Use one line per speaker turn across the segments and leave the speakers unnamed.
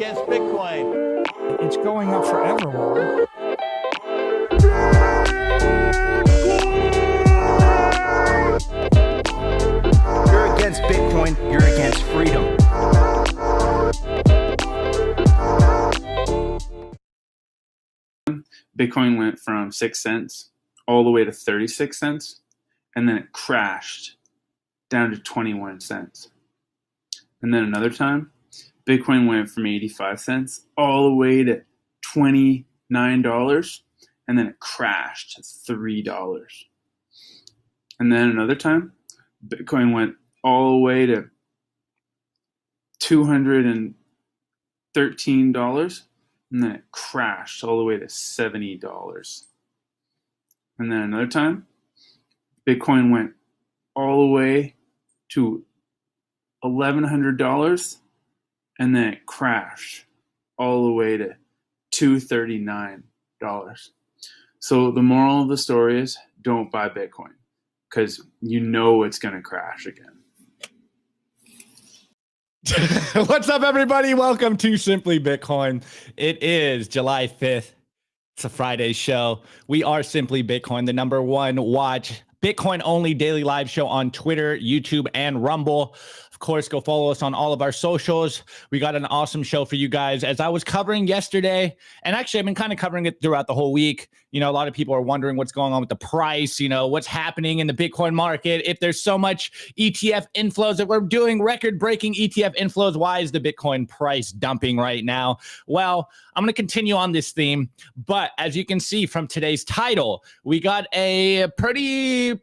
against Bitcoin.
It's going up forever.
You're against Bitcoin, you're against freedom.
Bitcoin went from 6 cents all the way to 36 cents, and then it crashed down to 21 cents. And then another time, Bitcoin went from 85 cents all the way to $29, and then it crashed to $3. And then another time, Bitcoin went all the way to $213, and then it crashed all the way to $70. And then another time, Bitcoin went all the way to $1,100, and then it crashed all the way to $239. So the moral of the story is don't buy Bitcoin because you know it's going to crash again.
What's up, everybody? Welcome to Simply Bitcoin. It is July 5th. It's a Friday show. We are Simply Bitcoin, the #1 watch Bitcoin only daily live show on Twitter, YouTube, and Rumble. Of course, go follow us on all of our socials. We got an awesome show for you guys. As I was covering yesterday, and actually I've been kind of covering it throughout the whole week. You know, a lot of people are wondering what's going on with the price, you know, what's happening in the Bitcoin market. If there's so much ETF inflows, that we're doing record-breaking ETF inflows, why is the Bitcoin price dumping right now? Well, I'm going to continue on this theme, but as you can see from today's title, we got a pretty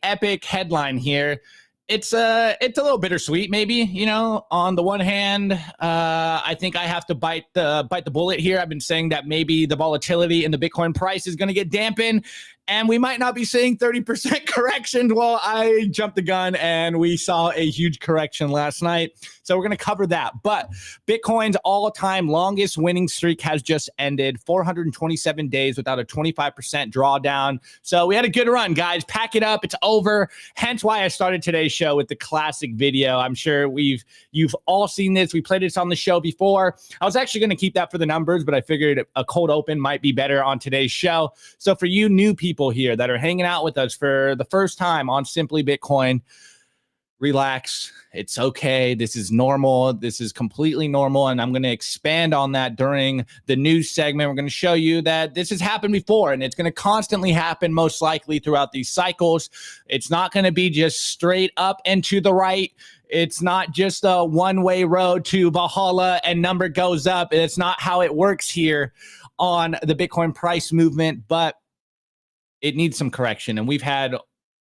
epic headline here. It's a little bittersweet, maybe. You know, on the one hand, I think I have to bite the bullet here. I've been saying that maybe the volatility in the Bitcoin price is going to get dampened, and we might not be seeing 30% correction. Well, I jumped the gun, and we saw a huge correction last night. So we're going to cover that. But Bitcoin's all-time longest winning streak has just ended, 427 days without a 25% drawdown. So we had a good run, guys. Pack it up. It's over. Hence why I started today's show with the classic video. I'm sure you've all seen this. We played this on the show before. I was actually going to keep that for the numbers, but I figured a cold open might be better on today's show. So for you new people here that are hanging out with us for the first time on Simply Bitcoin, relax. It's okay. This is normal. This is completely normal. And I'm going to expand on that during the news segment. We're going to show you that this has happened before, and it's going to constantly happen most likely throughout these cycles. It's not going to be just straight up and to the right. It's not just a one-way road to Valhalla and number goes up. It's not how it works here on the Bitcoin price movement, but it needs some correction. And we've had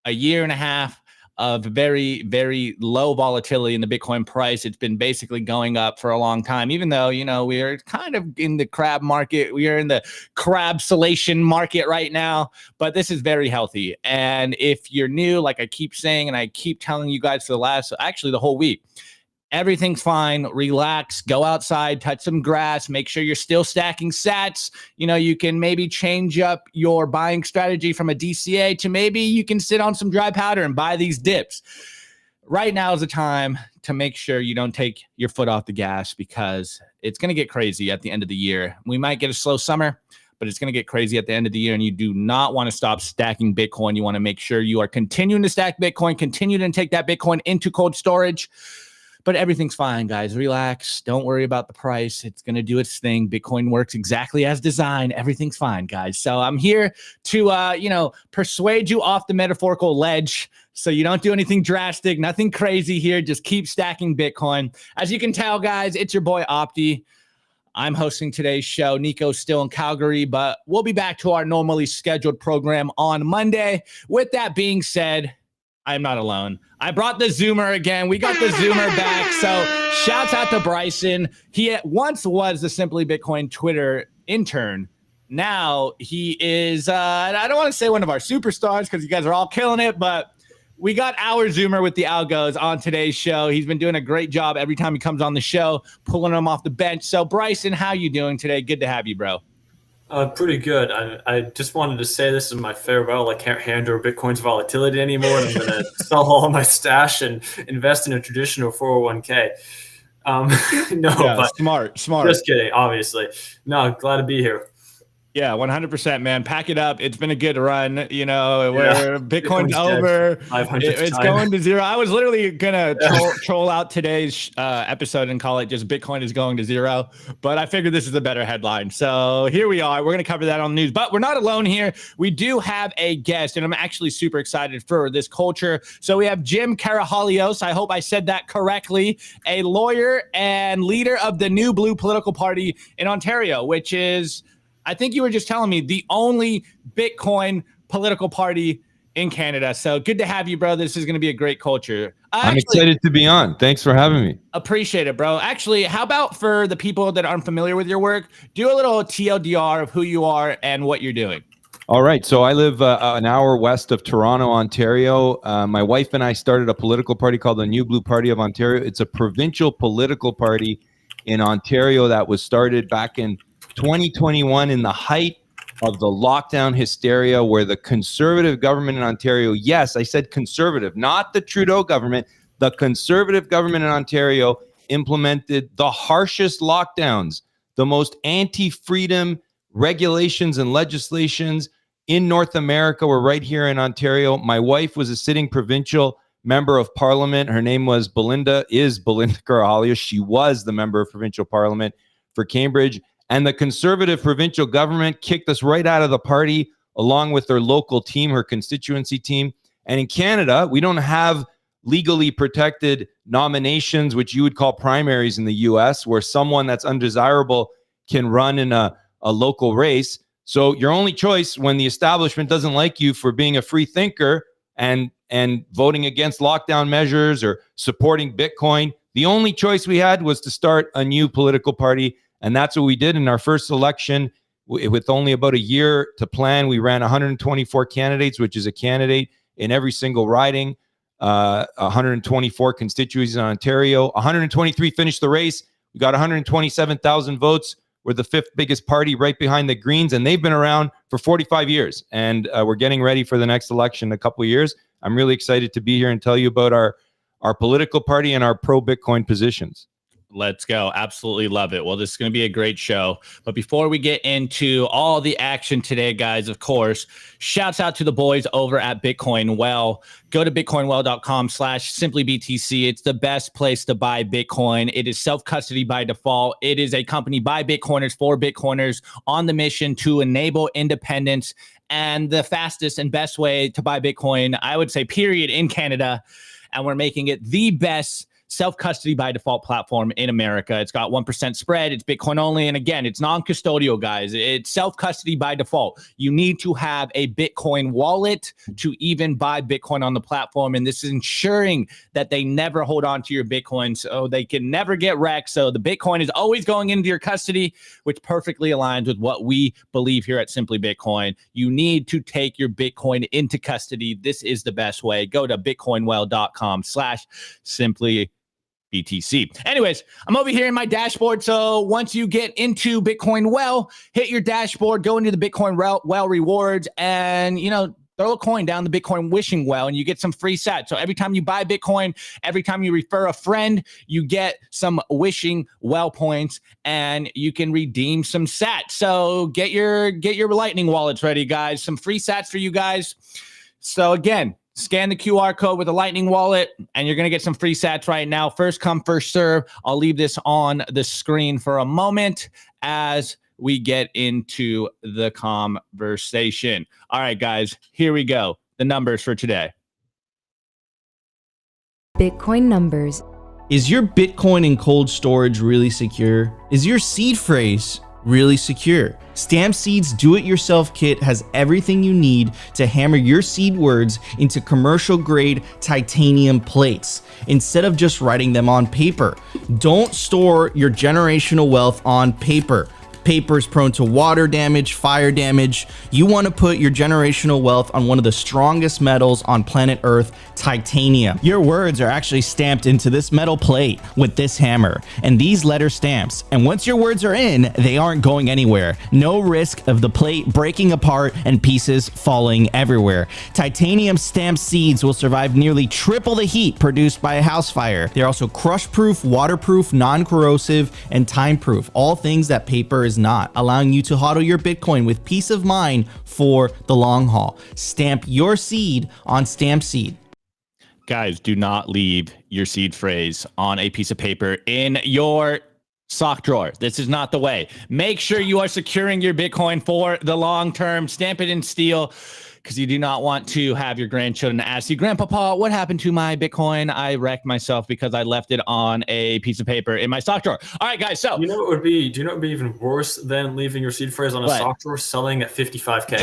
a year and a half of very, very low volatility in the Bitcoin price. It's been basically going up for a long time, even though, you know, we are kind of in the crab market. We are in the crabsolation market right now, but this is very healthy. And if you're new, like I keep saying, and I keep telling you guys for the whole week, everything's fine. Relax, go outside, touch some grass, make sure you're still stacking sats. You know, you can maybe change up your buying strategy from a DCA to maybe you can sit on some dry powder and buy these dips. Right now is the time to make sure you don't take your foot off the gas, because it's going to get crazy at the end of the year. We might get a slow summer, but it's going to get crazy at the end of the year, and you do not want to stop stacking Bitcoin. You want to make sure you are continuing to stack Bitcoin, continue to take that Bitcoin into cold storage. But everything's fine, guys. Relax. Don't worry about the price. It's going to do its thing. Bitcoin works exactly as designed. Everything's fine, guys. So I'm here to, persuade you off the metaphorical ledge so you don't do anything drastic, nothing crazy here. Just keep stacking Bitcoin. As you can tell, guys, it's your boy Opti. I'm hosting today's show. Nico's still in Calgary, but we'll be back to our normally scheduled program on Monday. With that being said, I'm not alone. I brought the Zoomer again. We got the Zoomer back. So shouts out to Bryson. He once was the Simply Bitcoin Twitter intern. Now he is, I don't want to say one of our superstars because you guys are all killing it, but we got our Zoomer with the algos on today's show. He's been doing a great job every time he comes on the show, pulling them off the bench. So Bryson, how you doing today? Good to have you, bro.
Pretty good. I just wanted to say this is my farewell. I can't handle Bitcoin's volatility anymore, and I'm going to sell all of my stash and invest in a traditional 401k. No,
Yeah,
but
smart.
just kidding. Obviously, no. Glad to be here.
Yeah, 100%, man. Pack it up. It's been a good run. You know,
Yeah.
where Bitcoin's
Bitcoin's
over,
500th
it's
time.
going to zero. I was literally gonna troll out today's episode and call it just Bitcoin is going to zero, but I figured this is a better headline. So here we are. We're gonna cover that on the news, but we're not alone here. We do have a guest, and I'm actually super excited for this culture. So we have Jim Karahalios. I hope I said that correctly. A lawyer and leader of the New Blue political party in Ontario, which is, I think you were just telling me, the only Bitcoin political party in Canada. So good to have you, bro. This is going to be a great culture.
I'm excited to be on. Thanks for having me.
Appreciate it, bro. Actually, how about for the people that aren't familiar with your work, do a little TLDR of who you are and what you're doing.
All right. So I live an hour west of Toronto, Ontario. My wife and I started a political party called the New Blue Party of Ontario. It's a provincial political party in Ontario that was started back in 2021 in the height of the lockdown hysteria, where the conservative government in Ontario, yes, I said conservative, not the Trudeau government, the conservative government in Ontario implemented the harshest lockdowns, the most anti-freedom regulations and legislations in North America were right here in Ontario. My wife was a sitting provincial member of parliament. Her name was Belinda Karahalios. She was the member of provincial parliament for Cambridge. And the conservative provincial government kicked us right out of the party, along with their local team, her constituency team. And in Canada, we don't have legally protected nominations, which you would call primaries in the US, where someone that's undesirable can run in a local race. So your only choice when the establishment doesn't like you for being a free thinker and voting against lockdown measures or supporting Bitcoin, the only choice we had was to start a new political party. And that's what we did in our first election. With only about a year to plan, we ran 124 candidates, which is a candidate in every single riding, 124 constituencies in Ontario. 123 finished the race. We got 127,000 votes. We're the fifth biggest party right behind the Greens, and they've been around for 45 years. And we're getting ready for the next election in a couple of years. I'm really excited to be here and tell you about our political party and our pro-Bitcoin positions.
Let's go. Absolutely love it. Well, this is going to be a great show. But before we get into all the action today, guys, of course, shouts out to the boys over at Bitcoin Well. Go to bitcoinwell.com/simplybtc. It's the best place to buy Bitcoin. It is self-custody by default. It is a company by Bitcoiners for Bitcoiners on the mission to enable independence, and the fastest and best way to buy Bitcoin, I would say, period, in Canada. And we're making it the best self-custody by default platform in America. It's got 1% spread. It's Bitcoin only. And again, it's non-custodial, guys. It's self-custody by default. You need to have a Bitcoin wallet to even buy Bitcoin on the platform. And this is ensuring that they never hold on to your Bitcoin, so they can never get wrecked. So the Bitcoin is always going into your custody, which perfectly aligns with what we believe here at Simply Bitcoin. You need to take your Bitcoin into custody. This is the best way. Go to bitcoinwell.com/simply BTC. Anyways, I'm over here in my dashboard. So once you get into Bitcoin Well, hit your dashboard, go into the Bitcoin Well rewards, and throw a coin down the Bitcoin wishing well, and you get some free sats. So every time you buy Bitcoin, every time you refer a friend, you get some wishing well points, and you can redeem some sats. So get your Lightning wallets ready, guys. Some free sats for you guys. So again, scan the QR code with a Lightning wallet, and you're going to get some free sats right now. First come, first serve. I'll leave this on the screen for a moment as we get into the conversation. All right, guys, here we go. The numbers for today.
Bitcoin numbers.
Is your Bitcoin in cold storage really secure? Is your seed phrase really secure? Stamp Seed's do-it-yourself kit has everything you need to hammer your seed words into commercial-grade titanium plates instead of just writing them on paper. Don't store your generational wealth on paper. Paper is prone to water damage, fire damage. You want to put your generational wealth on one of the strongest metals on planet Earth, titanium. Your words are actually stamped into this metal plate with this hammer and these letter stamps. And once your words are in, they aren't going anywhere. No risk of the plate breaking apart and pieces falling everywhere. Titanium stamped seeds will survive nearly triple the heat produced by a house fire. They're also crush-proof, waterproof, non-corrosive, and time-proof. All things that paper is not, allowing you to hodl your Bitcoin with peace of mind for the long haul. Stamp your seed on StampSeed.
Guys, do not leave your seed phrase on a piece of paper in your sock drawer. This is not the way. Make sure you are securing your Bitcoin for the long term. Stamp it in steel, because you do not want to have your grandchildren ask you, Grandpapa, what happened to my Bitcoin? I wrecked myself because I left it on a piece of paper in my sock drawer. All right, guys. So
you know what would be? Do you know what would be even worse than leaving your seed phrase on a sock drawer, selling at 55K?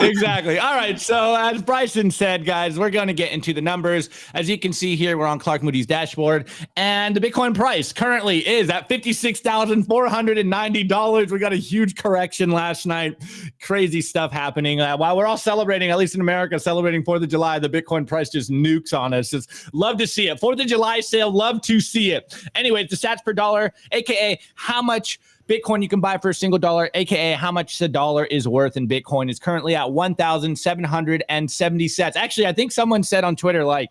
Exactly. All right. So as Bryson said, guys, we're going to get into the numbers. As you can see here, we're on Clark Moody's dashboard, and the Bitcoin price currently is at $56,490. We got a huge correction last night. Crazy stuff happening. While we're all celebrating, at least in America, celebrating 4th of July, the Bitcoin price just nukes on us. Just love to see it. 4th of July sale, love to see it. Anyways, the sats per dollar, aka how much Bitcoin you can buy for a single dollar, aka how much the dollar is worth in Bitcoin, is currently at 1,770 sats. Actually, I think someone said on Twitter, like,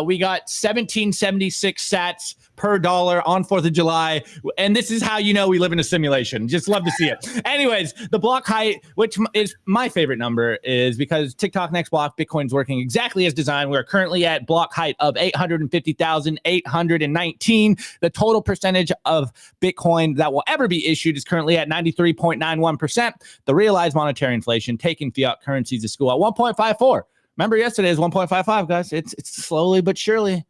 we got 1776 sats per dollar on 4th of July. And this is how you know we live in a simulation. Just love to see it. Anyways, the block height, which is my favorite number, is because TikTok next block, Bitcoin's working exactly as designed. We're currently at block height of 850,819. The total percentage of Bitcoin that will ever be issued is currently at 93.91%. The realized monetary inflation, taking fiat currencies to school, at 1.54. Remember yesterday is 1.55, guys. It's slowly but surely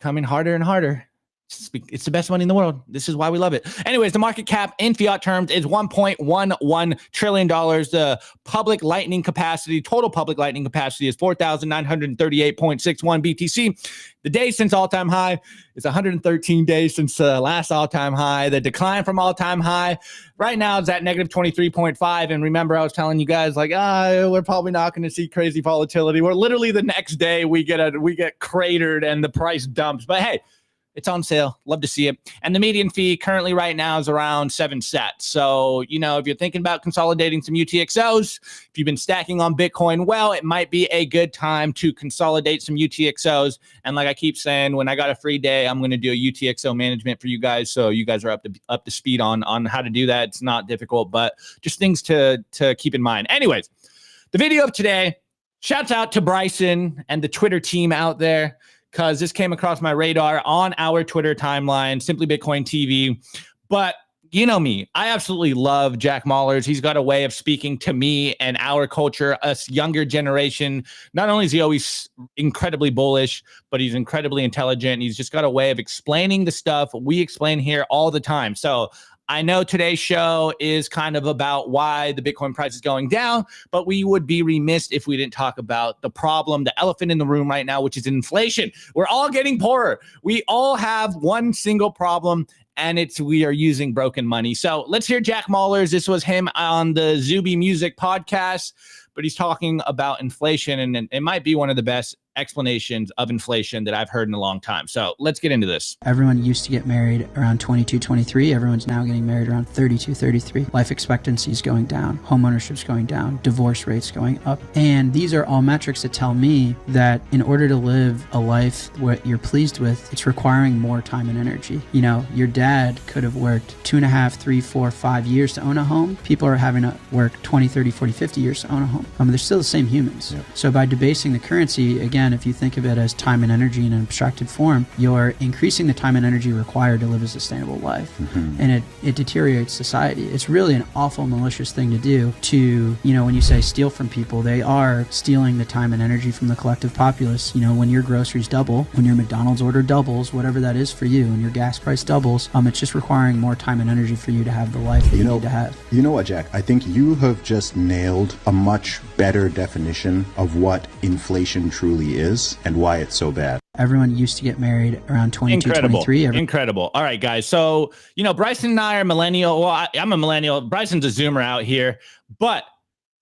coming harder and harder. It's the best money in the world. This is why we love it. Anyways, the market cap in fiat terms is $1.11 trillion. The public lightning capacity, total public lightning capacity, is 4,938.61 BTC. The days since all-time high is 113 days since last all-time high. The decline from all-time high right now is at negative 23.5. And remember, I was telling you guys, like, we're probably not going to see crazy volatility. We're literally the next day we get cratered and the price dumps. But hey, it's on sale. Love to see it. And the median fee currently right now is around 7 sats. So, you know, if you're thinking about consolidating some UTXOs, if you've been stacking on Bitcoin, well, it might be a good time to consolidate some UTXOs. And like I keep saying, when I got a free day, I'm going to do a UTXO management for you guys. So you guys are up to speed on how to do that. It's not difficult, but just things to keep in mind. Anyways, the video of today, shouts out to Bryson and the Twitter team out there, because this came across my radar on our Twitter timeline, Simply Bitcoin TV. But you know me, I absolutely love Jack Mallers. He's got a way of speaking to me and our culture, us younger generation. Not only is he always incredibly bullish, but he's incredibly intelligent. He's just got a way of explaining the stuff we explain here all the time. So I know today's show is kind of about why the Bitcoin price is going down, but we would be remiss if we didn't talk about the problem, the elephant in the room right now, which is inflation. We're all getting poorer. We all have one single problem, and we are using broken money. So let's hear Jack Mallers. This was him on the Zuby Music podcast, but he's talking about inflation, and it might be one of the best explanations of inflation that I've heard in a long time. So let's get into this.
Everyone used to get married around 22, 23. Everyone's now getting married around 32, 33. Life expectancy is going down. Home ownership's going down. Divorce rates going up. And these are all metrics that tell me that in order to live a life what you're pleased with, it's requiring more time and energy. You know, your dad could have worked 2.5, 3, 4, 5 years to own a home. People are having to work 20, 30, 40, 50 years to own a home. They're still the same humans. Yep. So by debasing the currency, again, if you think of it as time and energy in an abstracted form, you're increasing the time and energy required to live a sustainable life. And it deteriorates society. It's really an awful, malicious thing to do to, you know, when you say steal from people, they are stealing the time and energy from the collective populace. You know, when your groceries double, when your McDonald's order doubles, whatever that is for you, and your gas price doubles, it's just requiring more time and energy for you to have the life that you need to have.
You know what, Jack? I think you have just nailed a much better definition of what inflation truly is and why it's so bad.
Everyone used to get married around 22,
Incredible.
23.
Incredible. All right, guys. So, Bryson and I are millennial. Well, I'm a millennial. Bryson's a Zoomer out here. But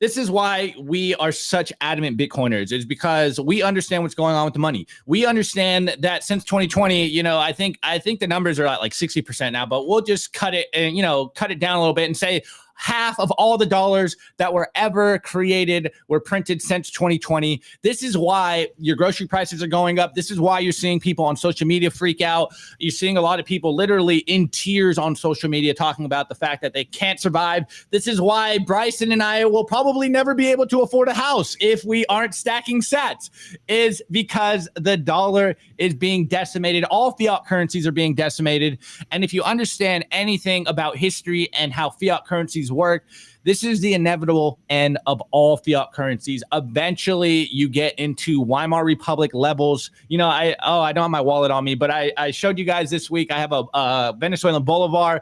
this is why we are such adamant Bitcoiners, is because we understand what's going on with the money. We understand that since 2020, I think the numbers are at like 60% now, but we'll just cut it and, cut it down a little bit and say half of all the dollars that were ever created were printed since 2020. This is why your grocery prices are going up. This is why you're seeing people on social media freak out. You're seeing a lot of people literally in tears on social media talking about the fact that they can't survive. This is why Bryson and I will probably never be able to afford a house if we aren't stacking sats, is because the dollar is being decimated. All fiat currencies are being decimated. And if you understand anything about history and how fiat currencies work, this is the inevitable end of all fiat currencies. Eventually, you get into Weimar Republic levels. I don't have my wallet on me, but I showed you guys this week. I have a Venezuelan bolivar.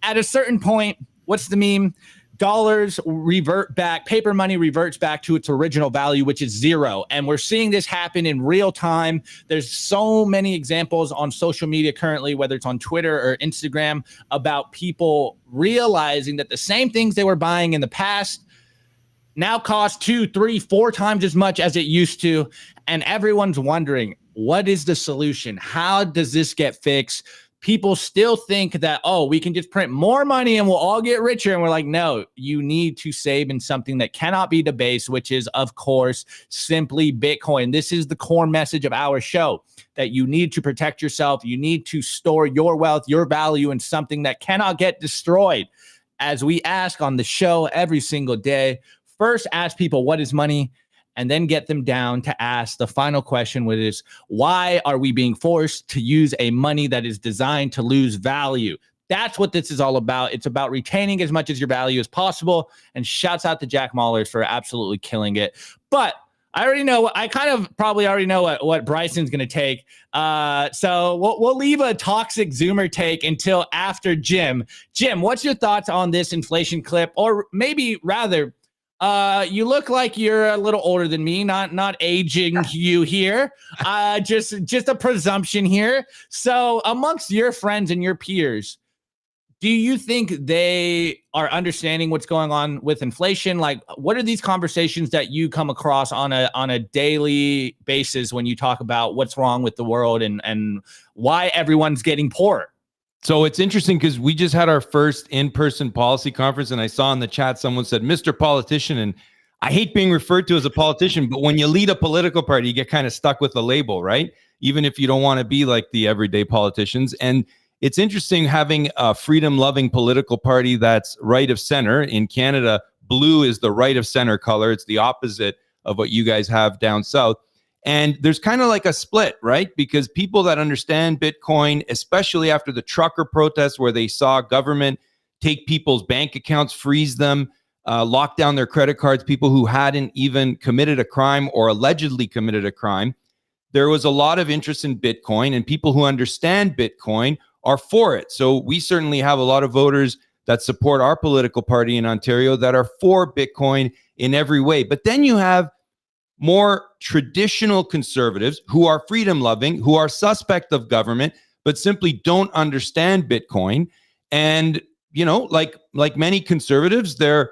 At a certain point, what's the meme? Dollars revert back, paper money reverts back to its original value, which is zero. And we're seeing this happen in real time. There's so many examples on social media currently, whether it's on Twitter or Instagram, about people realizing that the same things they were buying in the past now cost 2, 3, 4 times as much as it used to. And everyone's wondering, what is the solution? How does this get fixed? People still think that, we can just print more money and we'll all get richer. And we're like, no, you need to save in something that cannot be debased, which is, of course, simply Bitcoin. This is the core message of our show, that you need to protect yourself. You need to store your wealth, your value in something that cannot get destroyed. As we ask on the show every single day, first ask people, what is money? And then get them down to ask the final question, which is, why are we being forced to use a money that is designed to lose value? That's what this is all about. It's about retaining as much as your value as possible. And shouts out to Jack Mahlers for absolutely killing it. But I kind of probably already know what Bryson's going to take. So we'll leave a toxic Zoomer take until after Jim. Jim, what's your thoughts on this inflation clip? Or maybe rather, you look like you're a little older than me, not aging you here. Just a presumption here. So amongst your friends and your peers, do you think they are understanding what's going on with inflation? Like, what are these conversations that you come across on a daily basis when you talk about what's wrong with the world and why everyone's getting poorer?
So it's interesting because we just had our first in-person policy conference, and I saw in the chat someone said, Mr. Politician, and I hate being referred to as a politician, but when you lead a political party, you get kind of stuck with the label, right? Even if you don't want to be like the everyday politicians. And it's interesting having a freedom-loving political party that's right of center. In Canada, blue is the right of center color. It's the opposite of what you guys have down south. And there's kind of like a split, right? Because people that understand Bitcoin, especially after the trucker protests where they saw government take people's bank accounts, freeze them, lock down their credit cards, people who hadn't even committed a crime or allegedly committed a crime, there was a lot of interest in Bitcoin, and people who understand Bitcoin are for it. So we certainly have a lot of voters that support our political party in Ontario that are for Bitcoin in every way. But then you have more traditional conservatives who are freedom loving, who are suspect of government, but simply don't understand Bitcoin. And, like many conservatives, they're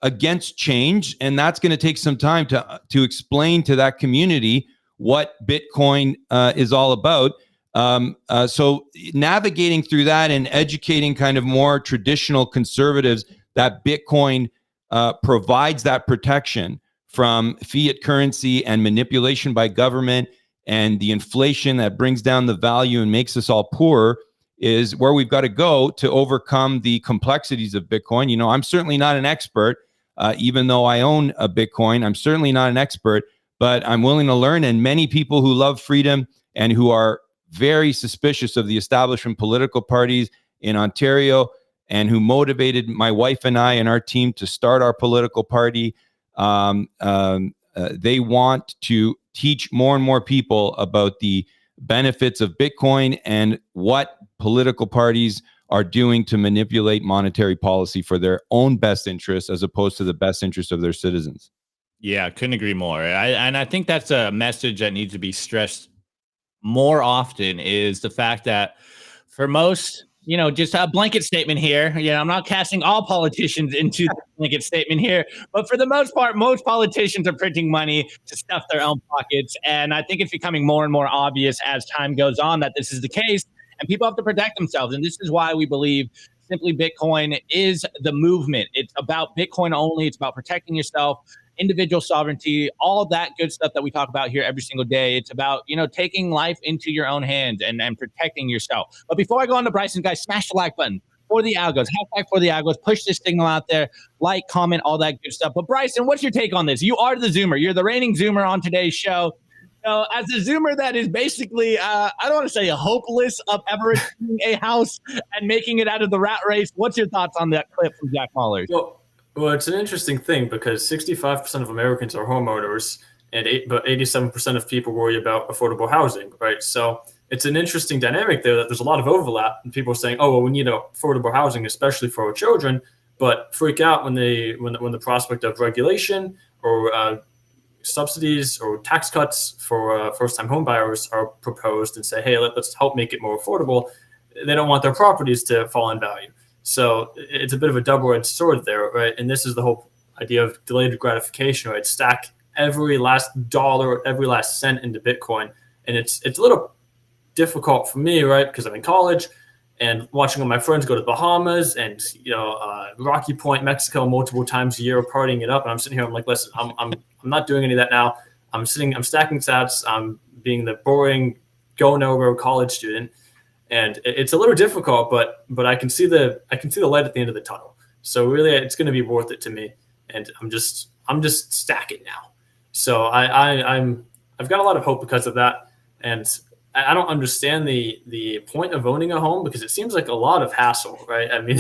against change. And that's going to take some time to explain to that community what Bitcoin is all about. So navigating through that and educating kind of more traditional conservatives that Bitcoin provides that protection from fiat currency and manipulation by government and the inflation that brings down the value and makes us all poorer is where we've got to go to overcome the complexities of Bitcoin. I'm certainly not an expert, even though I own a Bitcoin. I'm certainly not an expert, but I'm willing to learn. And many people who love freedom and who are very suspicious of the establishment political parties in Ontario and who motivated my wife and I and our team to start our political party, they want to teach more and more people about the benefits of Bitcoin and what political parties are doing to manipulate monetary policy for their own best interests as opposed to the best interest of their citizens.
Yeah, couldn't agree more. I think that's a message that needs to be stressed more often is the fact that for most, just a blanket statement here. I'm not casting all politicians into the blanket statement here, but for the most part, most politicians are printing money to stuff their own pockets. And I think it's becoming more and more obvious as time goes on that this is the case, and people have to protect themselves. And this is why we believe Simply Bitcoin is the movement. It's about Bitcoin only. It's about protecting yourself, individual sovereignty, all that good stuff that we talk about here every single day. It's about, taking life into your own hands and protecting yourself. But before I go on to Bryson, guys, smash the like button for the algos, hashtag for the algos, push this signal out there, like, comment, all that good stuff. But Bryson, what's your take on this? You are the Zoomer. You're the reigning Zoomer on today's show. So as a Zoomer that is basically, I don't want to say hopeless of ever achieving a house and making it out of the rat race, what's your thoughts on that clip from Jack Mallers?
Well, it's an interesting thing because 65% of Americans are homeowners, but 87% of people worry about affordable housing, right? So it's an interesting dynamic there that there's a lot of overlap, and people are saying, "Oh, well, we need affordable housing, especially for our children," but freak out when the prospect of regulation or subsidies or tax cuts for first-time home buyers are proposed and say, "Hey, let's help make it more affordable." They don't want their properties to fall in value. So it's a bit of a double-edged sword there, right? And this is the whole idea of delayed gratification, right? Stack every last dollar, every last cent into Bitcoin. And it's a little difficult for me, right? Because I'm in college and watching all my friends go to the Bahamas and, Rocky Point, Mexico, multiple times a year, partying it up. And I'm sitting here, I'm like, listen, I'm not doing any of that now. I'm stacking sats. I'm being the boring, go nowhere college student. And it's a little difficult, but I can see the light at the end of the tunnel. So really, it's going to be worth it to me. And I'm just stacking now. So I've got a lot of hope because of that. And I don't understand the point of owning a home because it seems like a lot of hassle, right? I mean,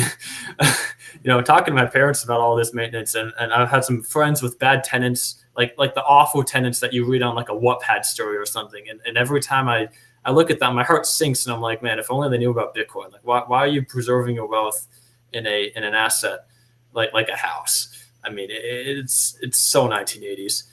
talking to my parents about all this maintenance, and I've had some friends with bad tenants, like the awful tenants that you read on like a Wattpad story or something. And every time I look at that, my heart sinks, and I'm like, man, if only they knew about Bitcoin. Like, why are you preserving your wealth in an asset like a house? I mean, it's so 1980s.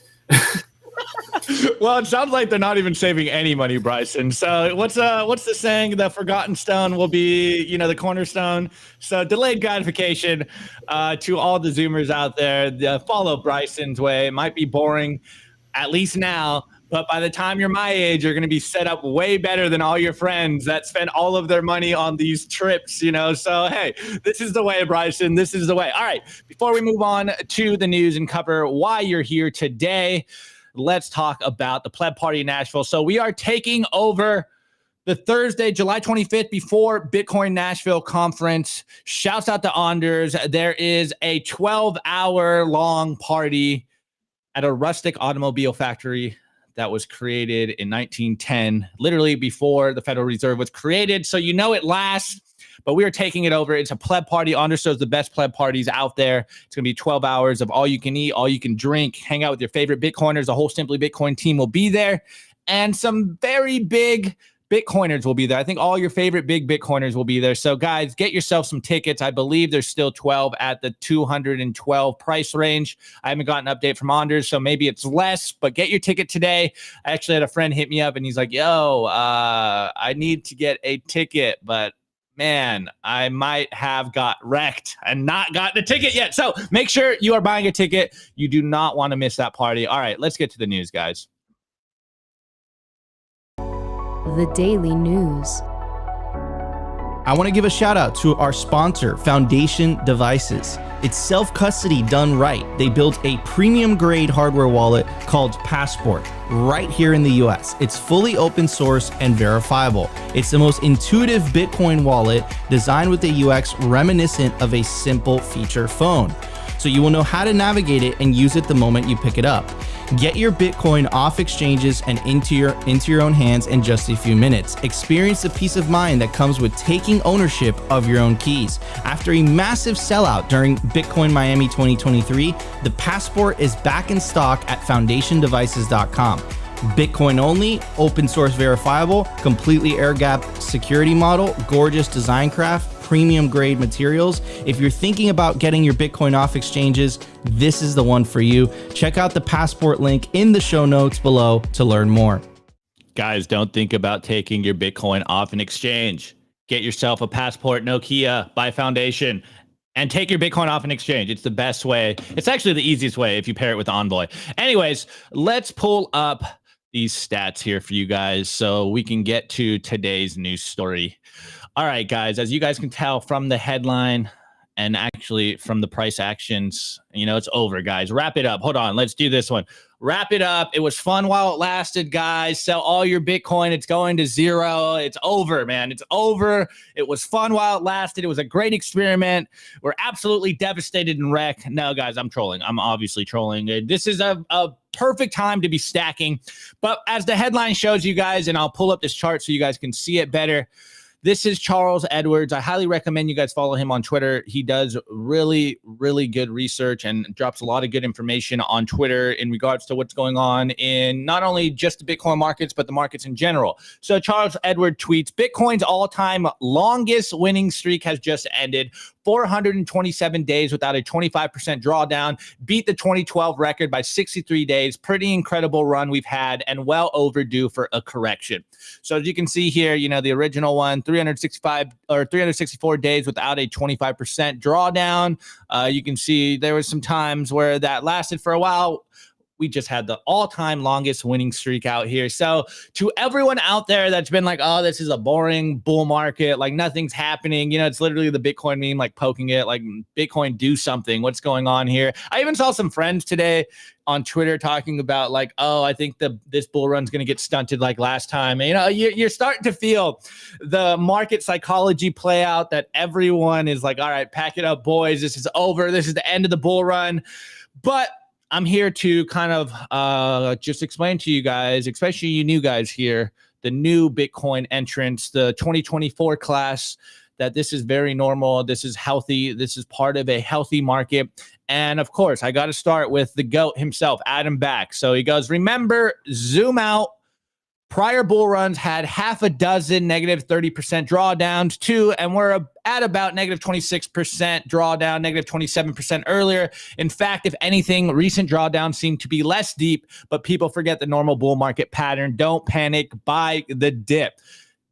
Well, it sounds like they're not even saving any money, Bryson. So what's the saying? The forgotten stone will be, the cornerstone. So delayed gratification to all the Zoomers out there. Follow Bryson's way. It might be boring, at least now. But by the time you're my age, you're going to be set up way better than all your friends that spend all of their money on these trips, So, hey, this is the way, Bryson. This is the way. All right. Before we move on to the news and cover why you're here today, let's talk about the Pleb Party in Nashville. So we are taking over the Thursday, July 25th, before Bitcoin Nashville conference. Shouts out to Anders. There is a 12-hour long party at a rustic automobile factory that was created in 1910, literally before the Federal Reserve was created. So it lasts, but we are taking it over. It's a pleb party. Anders shows the best pleb parties out there. It's going to be 12 hours of all you can eat, all you can drink, hang out with your favorite Bitcoiners. The whole Simply Bitcoin team will be there. And some very big Bitcoiners will be there. I think all your favorite big Bitcoiners will be there. So guys, get yourself some tickets. I believe there's still 12 at the 212 price range. I haven't gotten an update from Anders, so maybe it's less, but get your ticket today. I actually had a friend hit me up and he's like, yo, I need to get a ticket, but man, I might have got wrecked and not gotten a ticket yet. So make sure you are buying a ticket. You do not want to miss that party. All right, let's get to the news, guys.
The Daily News.
I want to give a shout out to our sponsor, Foundation Devices. It's self-custody done right. They built a premium grade hardware wallet called Passport right here in the US. It's fully open source and verifiable. It's the most intuitive Bitcoin wallet designed with a UX reminiscent of a simple feature phone. So you will know how to navigate it and use it the moment you pick it up. Get your Bitcoin off exchanges and into your own hands in just a few minutes. Experience the peace of mind that comes with taking ownership of your own keys. After a massive sellout during Bitcoin Miami 2023, the Passport is back in stock at foundationdevices.com. Bitcoin only, open source verifiable, completely air-gapped security model, gorgeous design craft, premium grade materials. If you're thinking about getting your Bitcoin off exchanges, this is the one for you. Check out the Passport link in the show notes below to learn more.
Guys, don't think about taking your Bitcoin off an exchange. Get yourself a Passport Nokia by Foundation and take your Bitcoin off an exchange. It's the best way. It's actually the easiest way if you pair it with Envoy. Anyways, let's pull up these stats here for you guys so we can get to today's news story. All right, guys, as you guys can tell from the headline and actually from the price actions, it's over, guys. Wrap it up. Hold on. Let's do this one. Wrap it up. It was fun while it lasted, guys. Sell all your Bitcoin. It's going to zero. It's over, man. It's over. It was fun while it lasted. It was a great experiment. We're absolutely devastated and wrecked. No, guys, I'm trolling. I'm obviously trolling. This is a perfect time to be stacking. But as the headline shows you guys, and I'll pull up this chart so you guys can see it better. This is Charles Edwards. I highly recommend you guys follow him on Twitter. He does really, really good research and drops a lot of good information on Twitter in regards to what's going on in not only just the Bitcoin markets, but the markets in general. So Charles Edwards tweets, Bitcoin's all-time longest winning streak has just ended. 427 days without a 25% drawdown, beat the 2012 record by 63 days. Pretty incredible run we've had and well overdue for a correction. So as you can see here, the original one, 364 days without a 25% drawdown. You can see there was some times where that lasted for a while. We just had the all-time longest winning streak out here. So to everyone out there that's been like, oh, this is a boring bull market, like nothing's happening. It's literally the Bitcoin meme, like poking it, like Bitcoin, do something. What's going on here? I even saw some friends today on Twitter talking about like, oh, I think this bull run's going to get stunted like last time. You're starting to feel the market psychology play out that everyone is like, all right, pack it up, boys. This is over. This is the end of the bull run. But I'm here to kind of just explain to you guys, especially you new guys here, the new Bitcoin entrants, the 2024 class, that this is very normal. This is healthy. This is part of a healthy market. And of course, I got to start with the GOAT himself, Adam Back. So he goes, remember, zoom out. Prior bull runs had half a dozen negative 30% drawdowns too, and we're at about negative 26% drawdown, negative 27% earlier. In fact, if anything, recent drawdowns seem to be less deep, but people forget the normal bull market pattern. Don't panic, buy the dip.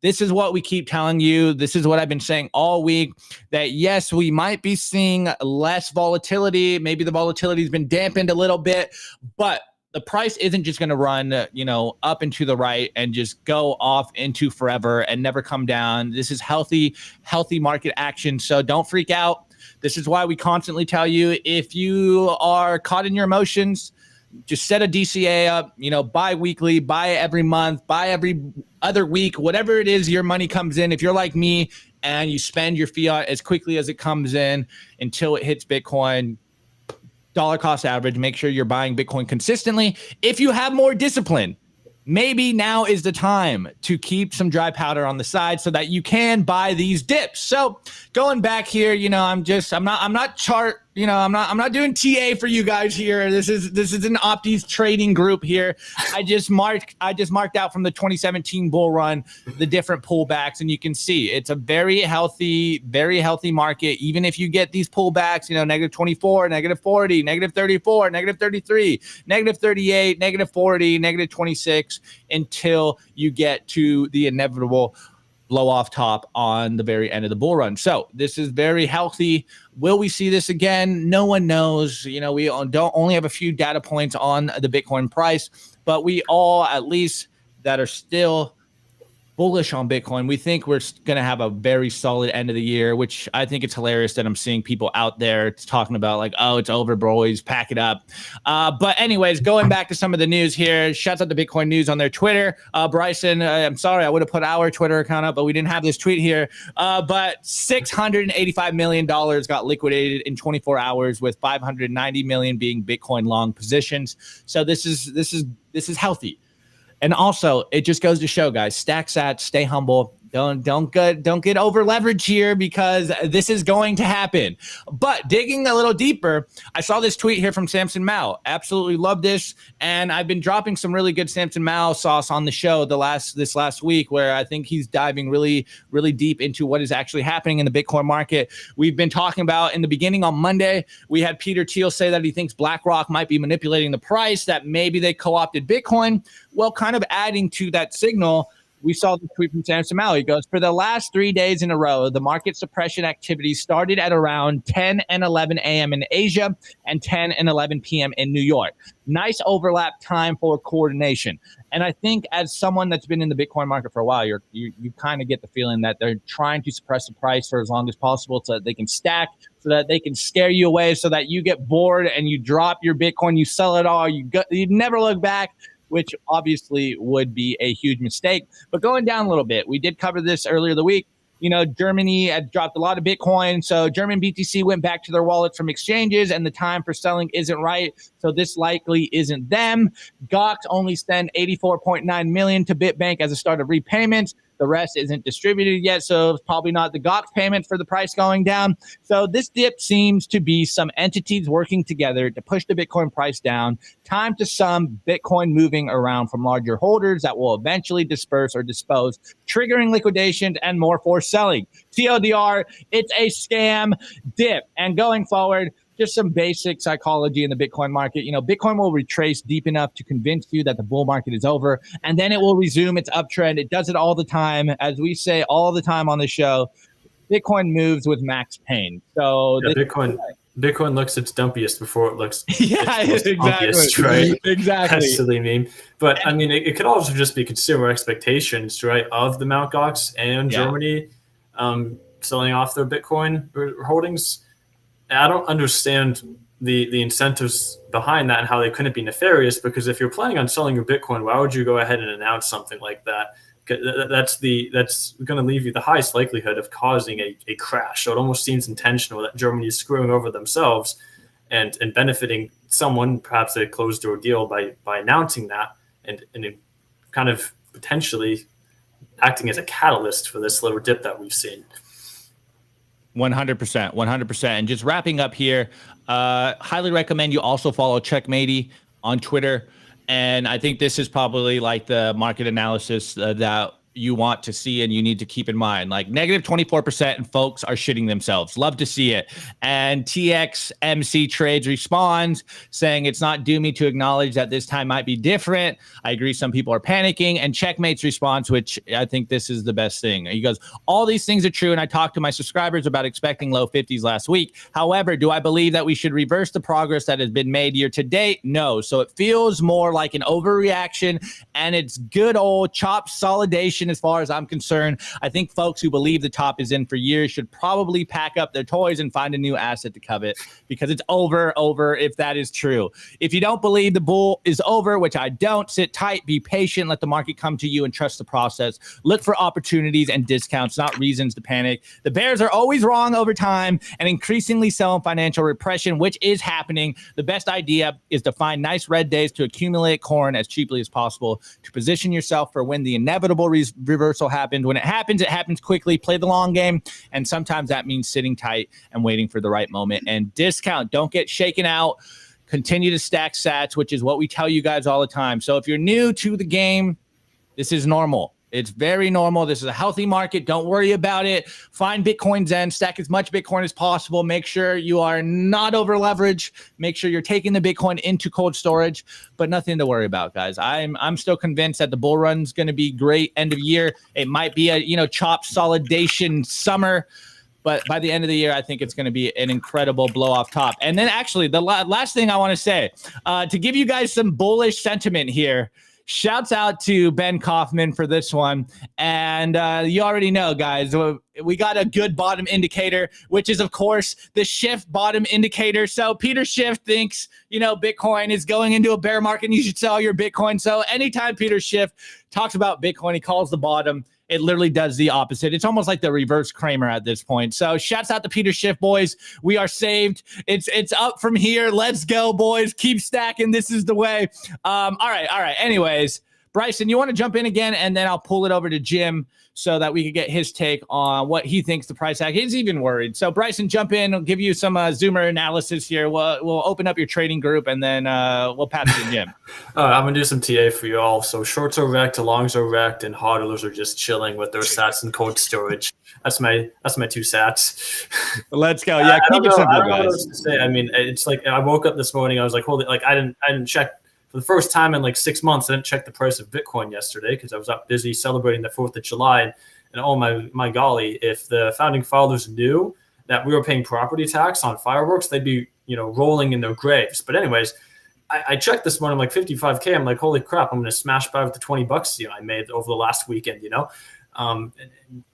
This is what we keep telling you. This is what I've been saying all week, that yes, we might be seeing less volatility. Maybe the volatility has been dampened a little bit, but the price isn't just going to run, up and to the right and just go off into forever and never come down. This is healthy market action. So don't freak out. This is why we constantly tell you, if you are caught in your emotions, just set a DCA up, buy weekly, buy every month, buy every other week, whatever it is your money comes in. If you're like me and you spend your fiat as quickly as it comes in until it hits Bitcoin, dollar cost average, make sure you're buying Bitcoin consistently. If you have more discipline, maybe now is the time to keep some dry powder on the side so that you can buy these dips. So going back here, I'm not chart, I'm not doing TA for you guys here. This is an Optis trading group here. I just marked out from the 2017 bull run the different pullbacks, and you can see it's a very healthy market. Even if you get these pullbacks, negative 24, negative 40, negative 34, negative 33, negative 38, negative 40, negative 26, until you get to the inevitable blow off top on the very end of the bull run. So this is very healthy. Will we see this again? No one knows. We don't only have a few data points on the Bitcoin price, but we all, at least that are still bullish on Bitcoin, we think we're going to have a very solid end of the year, which I think it's hilarious that I'm seeing people out there talking about like, oh, it's over, boys, pack it up. But anyways, going back to some of the news here, shouts out to Bitcoin News on their Twitter. Bryson, I'm sorry, I would have put our Twitter account up, but we didn't have this tweet here. But $685 million got liquidated in 24 hours, with 590 million being Bitcoin long positions. So this is healthy. And also, it just goes to show, guys, stack sats, stay humble, Don't get over leveraged here, because this is going to happen. But digging a little deeper, I saw this tweet here from Samson Mao. Absolutely love this, and I've been dropping some really good Samson Mao sauce on the show this last week, where I think he's diving really, really deep into what is actually happening in the Bitcoin market. We've been talking about in the beginning on Monday, we had Peter Thiel say that he thinks BlackRock might be manipulating the price, that maybe they co-opted Bitcoin. Well, kind of adding to that signal, we saw the tweet from Samson Mao. He goes, for the last 3 days in a row, the market suppression activity started at around 10 and 11 a.m. in Asia and 10 and 11 p.m. in New York. Nice overlap time for coordination. And I think as someone that's been in the Bitcoin market for a while, you kind of get the feeling that they're trying to suppress the price for as long as possible so that they can stack, so that they can scare you away, so that you get bored and you drop your Bitcoin, you sell it all, you never look back, which obviously would be a huge mistake. But going down a little bit, we did cover this earlier the week. You know, Germany had dropped a lot of Bitcoin, so German BTC went back to their wallets from exchanges, and the time for selling isn't right, so this likely isn't them. Gox only sent 84.9 million to Bitbank as a start of repayments. The rest isn't distributed yet, so it's probably not the Gox payment for the price going down. So this dip seems to be some entities working together to push the Bitcoin price down. Time to some Bitcoin moving around from larger holders that will eventually disperse or dispose, triggering liquidations and more forced selling. TLDR, it's a scam dip. And going forward, just some basic psychology in the Bitcoin market. You know, Bitcoin will retrace deep enough to convince you that the bull market is over, and then it will resume its uptrend. It does it all the time. As we say all the time on the show, Bitcoin moves with max pain. So
yeah, Bitcoin looks its dumpiest before it looks
exactly.
dumpiest, right?
Exactly.
That's silly meme. But I mean, it could also just be consumer expectations, right, of the Mt. Gox and Germany selling off their Bitcoin holdings. I don't understand the incentives behind that and how they couldn't be nefarious, because if you're planning on selling your Bitcoin, why would you go ahead and announce something like that? That's going to leave you the highest likelihood of causing a crash. So it almost seems intentional that Germany is screwing over themselves and benefiting someone, perhaps a closed door deal, by announcing that and kind of potentially acting as a catalyst for this little dip that we've seen.
100%. And just wrapping up here, highly recommend you also follow Checkmatey on Twitter. And I think this is probably like the market analysis that you want to see and you need to keep in mind. Like negative 24% and folks are shitting themselves. Love to see it. And TXMC Trades responds saying it's not doomy to acknowledge that this time might be different. I agree some people are panicking. And Checkmate's response, which I think this is the best thing. He goes, all these things are true, and I talked to my subscribers about expecting low 50s last week. However, do I believe that we should reverse the progress that has been made year to date? No. So it feels more like an overreaction, and it's good old chop solidation as far as I'm concerned. I think folks who believe the top is in for years should probably pack up their toys and find a new asset to covet, because it's over if that is true. If you don't believe the bull is over, which I don't, sit tight, be patient, let the market come to you, and trust the process. Look for opportunities and discounts, not reasons to panic. The bears are always wrong over time and increasingly so in financial repression, which is happening. The best idea is to find nice red days to accumulate corn as cheaply as possible, to position yourself for when the inevitable reversal happens. When it happens quickly. Play the long game, and sometimes that means sitting tight and waiting for the right moment. And discount, don't get shaken out. Continue to stack sats, which is what we tell you guys all the time. So if you're new to the game, this is normal. It's very normal. This is a healthy market. Don't worry about it. Find Bitcoin Zen, stack as much Bitcoin as possible. Make sure you are not over leveraged. Make sure you're taking the Bitcoin into cold storage, but nothing to worry about, guys. I'm still convinced that the bull run's going to be great end of year. It might be a chop solidation summer, but by the end of the year, I think it's going to be an incredible blow off top. And then actually the last thing I want to say, to give you guys some bullish sentiment here, shouts out to Ben Kaufman for this one. And you already know, guys, we got a good bottom indicator, which is, of course, the Shift bottom indicator. So Peter Schiff thinks, Bitcoin is going into a bear market and you should sell your Bitcoin. So anytime Peter Schiff talks about Bitcoin, he calls the bottom. It literally does the opposite. It's almost like the reverse Kramer at this point. So shouts out to Peter Schiff, boys. We are saved. It's up from here. Let's go, boys. Keep stacking. This is the way. All right. Anyways, Bryson, you want to jump in again, and then I'll pull it over to Jim so that we could get his take on what he thinks the price action. He's even worried. So Bryson, jump in. I'll give you some Zoomer analysis here. We'll open up your trading group, and then we'll pass it to Jim.
I'm going to do some TA for you all. So shorts are wrecked, longs are wrecked, and hodlers are just chilling with their sats in cold storage. That's my 2 sats.
Let's go. Yeah, keep it simple,
I don't know what
guys.
else to say. I mean, it's like I woke up this morning. I was like, holy, like I didn't check for the first time in like 6 months. I didn't check the price of Bitcoin yesterday because I was up busy celebrating the 4th of July. And oh my golly, if the founding fathers knew that we were paying property tax on fireworks, they'd be rolling in their graves. But anyways, I checked this morning, I'm like 55K. I'm like, holy crap, I'm going to smash by with the $20 I made over the last weekend.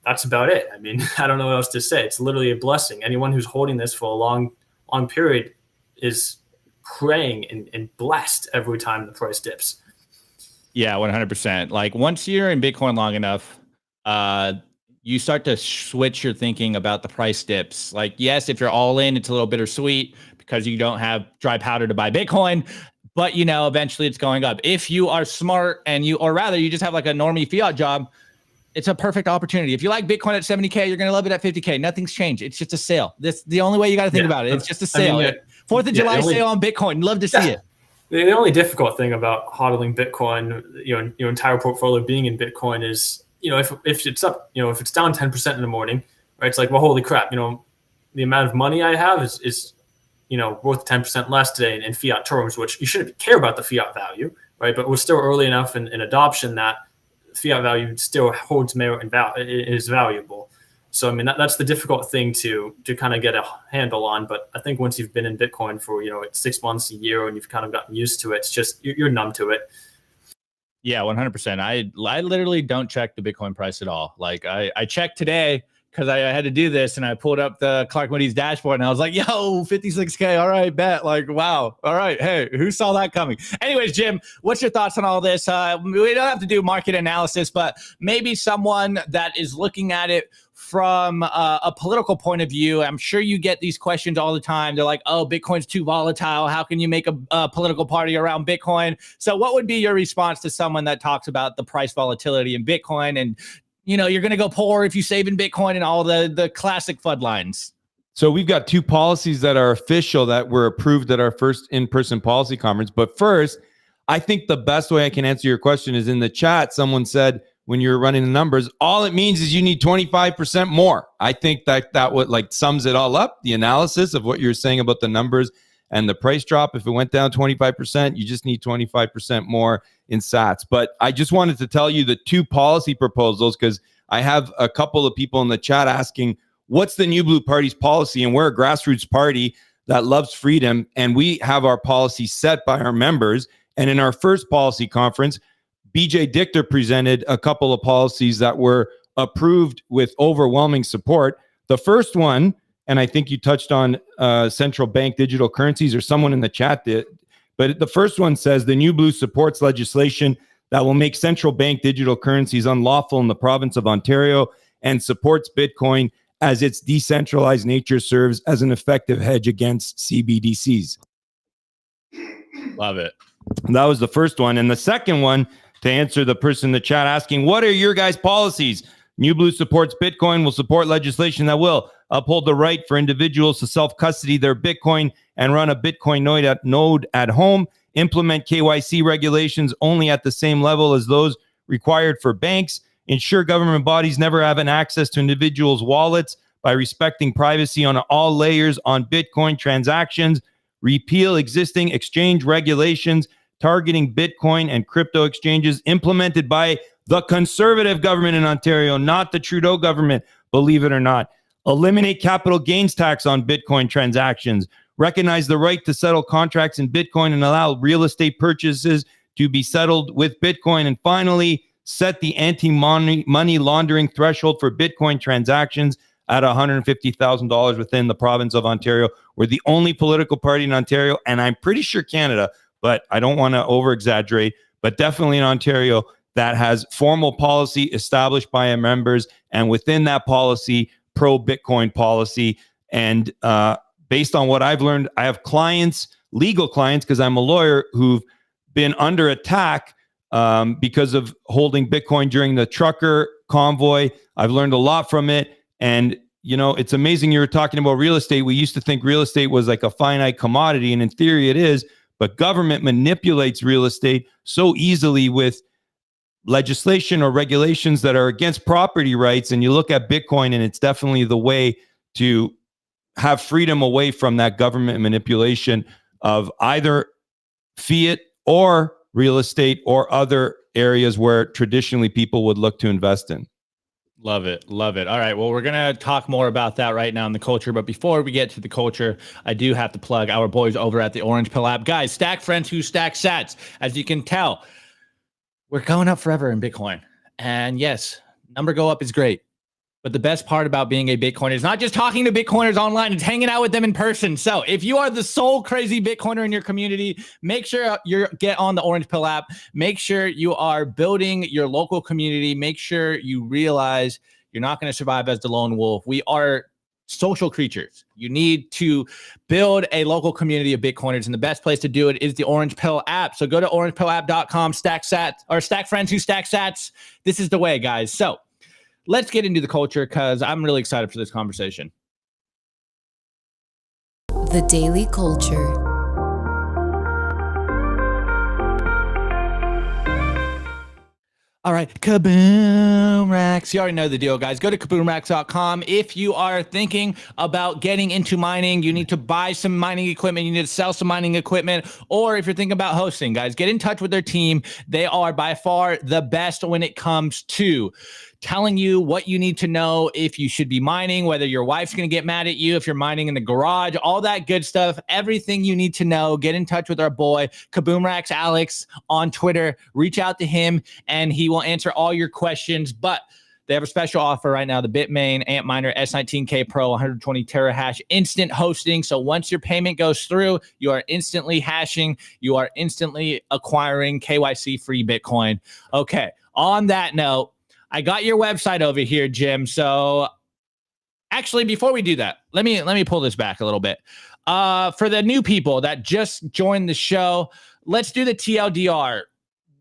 That's about it. I mean, I don't know what else to say. It's literally a blessing. Anyone who's holding this for a long period is praying and blessed every time the price dips.
Yeah, 100%. Like once you're in Bitcoin long enough, you start to switch your thinking about the price dips. Like, yes, if you're all in, it's a little bittersweet because you don't have dry powder to buy Bitcoin, but eventually it's going up. If you are smart or rather you just have like a normie fiat job, it's a perfect opportunity. If you like Bitcoin at 70K, you're going to love it at 50K. Nothing's changed. It's just a sale. That's the only way you got to think about it. It's just a sale. 4th of July sale on Bitcoin. Love to see it.
The only difficult thing about hodling Bitcoin, your entire portfolio being in Bitcoin is, if it's up, if it's down 10% in the morning, right? It's like, well, holy crap, the amount of money I have is worth 10% less today in fiat terms, which you shouldn't care about the fiat value, right? But we're still early enough in adoption that fiat value still holds merit and is valuable. So, I mean, that's the difficult thing to kind of get a handle on. But I think once you've been in Bitcoin for, 6 months, a year, and you've kind of gotten used to it, it's just you're numb to it.
Yeah, 100%. I literally don't check the Bitcoin price at all. Like I checked today because I had to do this, and I pulled up the Clark Moody's dashboard, and I was like, yo, 56K. All right, bet. Like, wow. All right. Hey, who saw that coming? Anyways, Jim, what's your thoughts on all this? We don't have to do market analysis, but maybe someone that is looking at it from a political point of view. I'm sure you get these questions all the time. They're like, oh, Bitcoin's too volatile. How can you make a political party around Bitcoin? So what would be your response to someone that talks about the price volatility in Bitcoin and, you're going to go poor if you save in Bitcoin and all the classic FUD lines?
So we've got 2 policies that are official that were approved at our first in-person policy conference. But first, I think the best way I can answer your question is in the chat. Someone said, when you're running the numbers, all it means is you need 25% more. I think that would sums it all up, the analysis of what you're saying about the numbers and the price drop. If it went down 25%, you just need 25% more in sats. But I just wanted to tell you the 2 policy proposals because I have a couple of people in the chat asking, what's the New Blue Party's policy? And we're a grassroots party that loves freedom, and we have our policy set by our members. And in our first policy conference, BJ Dichter presented a couple of policies that were approved with overwhelming support. The first one, and I think you touched on central bank digital currencies, or someone in the chat did, but the first one says the New Blue supports legislation that will make central bank digital currencies unlawful in the province of Ontario and supports Bitcoin as its decentralized nature serves as an effective hedge against CBDCs.
Love it.
That was the first one. And the second one, to answer the person in the chat asking, what are your guys' policies? New Blue supports Bitcoin, will support legislation that will uphold the right for individuals to self-custody their Bitcoin and run a Bitcoin node at home, implement KYC regulations only at the same level as those required for banks, ensure government bodies never have an access to individuals' wallets by respecting privacy on all layers on Bitcoin transactions, repeal existing exchange regulations targeting Bitcoin and crypto exchanges implemented by the conservative government in Ontario, not the Trudeau government, believe it or not. Eliminate capital gains tax on Bitcoin transactions. Recognize the right to settle contracts in Bitcoin and allow real estate purchases to be settled with Bitcoin. And finally, set the anti-money laundering threshold for Bitcoin transactions at $150,000 within the province of Ontario. We're the only political party in Ontario, and I'm pretty sure Canada, but I don't want to over-exaggerate, but definitely in Ontario, that has formal policy established by our members, and within that policy, pro-Bitcoin policy. And based on what I've learned, I have clients, legal clients, because I'm a lawyer, who've been under attack because of holding Bitcoin during the trucker convoy. I've learned a lot from it. And, you know, it's amazing you were talking about real estate. We used to think real estate was like a finite commodity, and in theory it is, but government manipulates real estate so easily with legislation or regulations that are against property rights. And you look at Bitcoin, and it's definitely the way to have freedom away from that government manipulation of either fiat or real estate or other areas where traditionally people would look to invest in.
Love it. Love it. All right. Well, we're going to talk more about that right now in the culture. But before we get to the culture, I do have to plug our boys over at the Orange Pill app. Guys, stack friends who stack sats. As you can tell, we're going up forever in Bitcoin. And yes, number go up is great. But the best part about being a Bitcoiner is not just talking to Bitcoiners online, it's hanging out with them in person. So if you are the sole crazy Bitcoiner in your community, make sure you get on the Orange Pill app. Make sure you are building your local community. Make sure you realize you're not going to survive as the lone wolf. We are social creatures. You need to build a local community of Bitcoiners, and the best place to do it is the Orange Pill app. So go to orangepillapp.com, stack friends who stack sats. This is the way, guys. So let's get into the culture because I'm really excited for this conversation.
The Daily Culture.
All right, KABOOMRACKS. You already know the deal, guys. Go to KABOOMRACKS.com. If you are thinking about getting into mining, you need to buy some mining equipment, you need to sell some mining equipment, or if you're thinking about hosting, guys, get in touch with their team. They are by far the best when it comes to telling you what you need to know if you should be mining, whether your wife's going to get mad at you, if you're mining in the garage, all that good stuff, everything you need to know. Get in touch with our boy, KABOOMRACKS Alex, on Twitter. Reach out to him, and he will answer all your questions. But they have a special offer right now, the Bitmain Antminer S19K Pro 120 terahash instant hosting. So once your payment goes through, you are instantly hashing. You are instantly acquiring KYC-free Bitcoin. Okay, on that note, I got your website over here, Jim. So actually, before we do that, let me pull this back a little bit. For the new people that just joined the show, let's do the TLDR.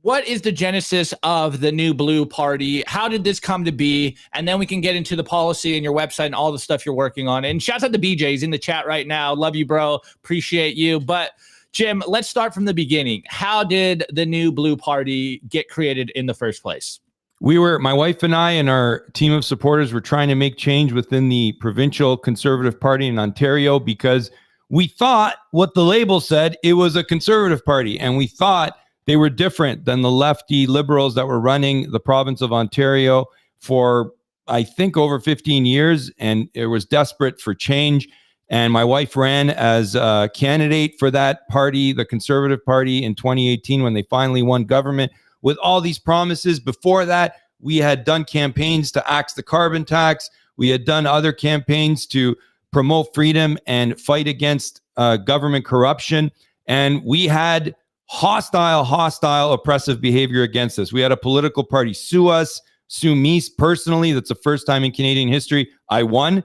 What is the genesis of the New Blue Party? How did this come to be? And then we can get into the policy and your website and all the stuff you're working on. And shouts out to BJ's in the chat right now. Love you, bro. Appreciate you. But Jim, let's start from the beginning. How did the New Blue Party get created in the first place?
My wife and I and our team of supporters were trying to make change within the provincial Conservative Party in Ontario because we thought what the label said, it was a Conservative Party. And we thought they were different than the lefty liberals that were running the province of Ontario for, I think, over 15 years. And it was desperate for change. And my wife ran as a candidate for that party, the Conservative Party, in 2018 when they finally won government. With all these promises. Before that, we had done campaigns to axe the carbon tax. We had done other campaigns to promote freedom and fight against government corruption. And we had hostile, oppressive behavior against us. We had a political party sue us, sue me personally. That's the first time in Canadian history I won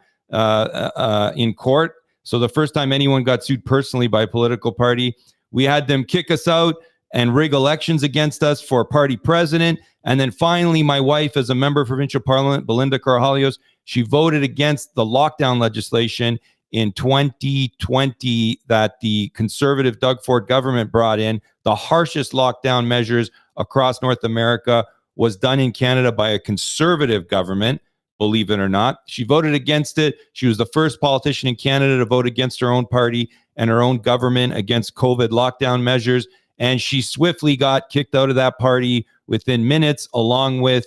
in court. So the first time anyone got sued personally by a political party. We had them kick us out and rig elections against us for party president. And then finally, my wife, as a member of provincial parliament, Belinda Karahalios, she voted against the lockdown legislation in 2020 that the conservative Doug Ford government brought in. The harshest lockdown measures across North America was done in Canada by a conservative government, believe it or not. She voted against it. She was the first politician in Canada to vote against her own party and her own government against COVID lockdown measures. And she swiftly got kicked out of that party within minutes, along with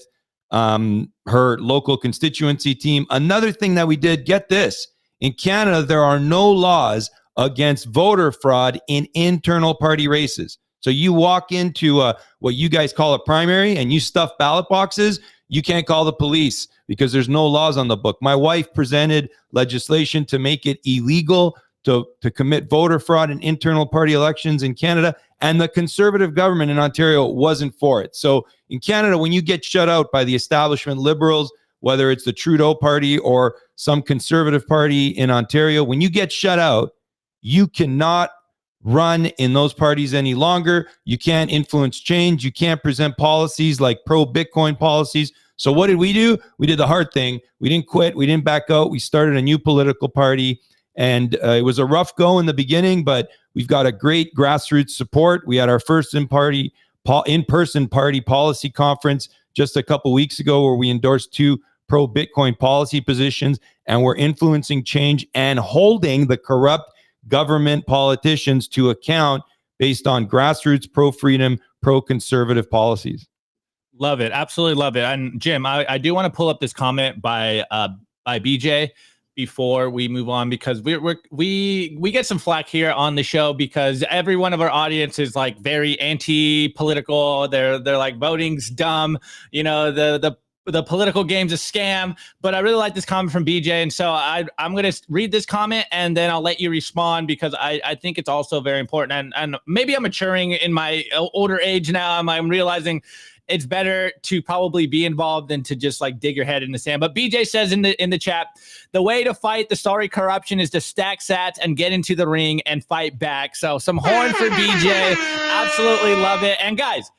her local constituency team. Another thing that we did, get this, in Canada, there are no laws against voter fraud in internal party races. So you walk into what you guys call a primary and you stuff ballot boxes, you can't call the police because there's no laws on the book. My wife presented legislation to make it illegal to commit voter fraud in internal party elections in Canada, and the conservative government in Ontario wasn't for it. So in Canada, when you get shut out by the establishment liberals, whether it's the Trudeau party or some conservative party in Ontario, when you get shut out, you cannot run in those parties any longer. You can't influence change. You can't present policies like pro-Bitcoin policies. So what did we do? We did the hard thing. We didn't quit. We didn't back out. We started a new political party. And it was a rough go in the beginning, but we've got a great grassroots support. We had our first in-person party policy conference just a couple weeks ago where we endorsed 2 pro-Bitcoin policy positions, and we're influencing change and holding the corrupt government politicians to account based on grassroots, pro-freedom, pro-conservative policies.
Love it. Absolutely love it. And Jim, I do want to pull up this comment by BJ before we move on, because we get some flack here on the show because every one of our audience is like very anti-political. They're like voting's dumb. You know, the political game's a scam. But I really like this comment from BJ, and so I'm going to read this comment and then I'll let you respond, because I think it's also very important. And maybe I'm maturing in my older age now. I'm realizing it's better to probably be involved than to just like dig your head in the sand. But BJ says in the chat, the way to fight the sorry corruption is to stack sats and get into the ring and fight back. So some horn for BJ. Absolutely love it. And guys,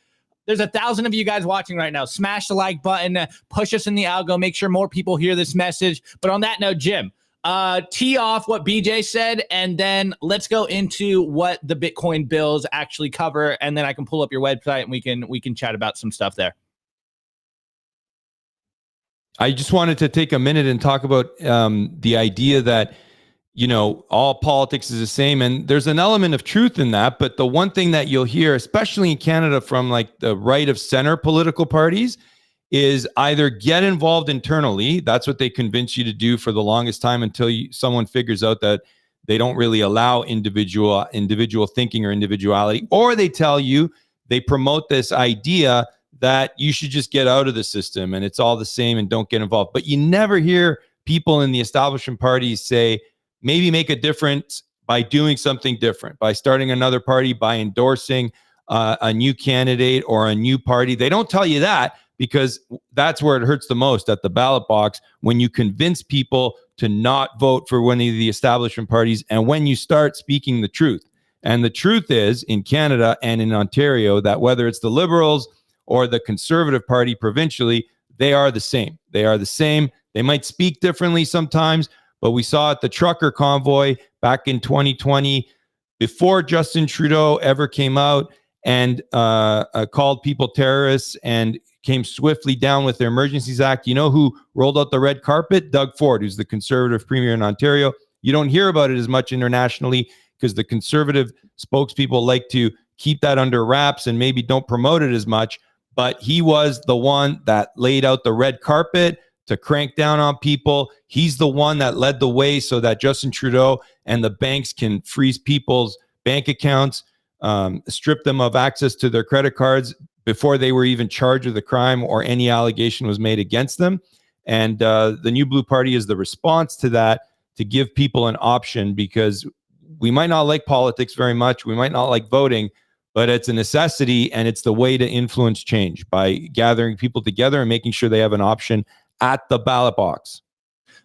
there's 1,000 of you guys watching right now. Smash the like button, push us in the algo, make sure more people hear this message. But on that note, Jim, tee off what BJ said, and then let's go into what the Bitcoin bills actually cover, and then I can pull up your website and we can chat about some stuff there.
I just wanted to take a minute and talk about the idea that, you know, all politics is the same, and there's an element of truth in that. But the one thing that you'll hear, especially in Canada, from like the right of center political parties, is either get involved internally. That's what they convince you to do for the longest time, until someone figures out that they don't really allow individual thinking or individuality, or they tell you, they promote this idea that you should just get out of the system and it's all the same and don't get involved. But you never hear people in the establishment parties say, maybe make a difference by doing something different, by starting another party, by endorsing a new candidate or a new party. They don't tell you that, because that's where it hurts the most, at the ballot box, when you convince people to not vote for one of the establishment parties and when you start speaking the truth. And the truth is, in Canada and in Ontario, that whether it's the Liberals or the Conservative Party provincially, they are the same. They are the same. They might speak differently sometimes, but we saw at the trucker convoy back in 2020, before Justin Trudeau ever came out and called people terrorists and came swiftly down with the Emergencies Act. You know who rolled out the red carpet? Doug Ford, who's the Conservative Premier in Ontario. You don't hear about it as much internationally because the Conservative spokespeople like to keep that under wraps and maybe don't promote it as much. But he was the one that laid out the red carpet to crank down on people. He's the one that led the way so that Justin Trudeau and the banks can freeze people's bank accounts, strip them of access to their credit cards before they were even charged with a crime or any allegation was made against them. And the New Blue Party is the response to that, to give people an option, because we might not like politics very much. We might not like voting, but it's a necessity, and it's the way to influence change, by gathering people together and making sure they have an option at the ballot box.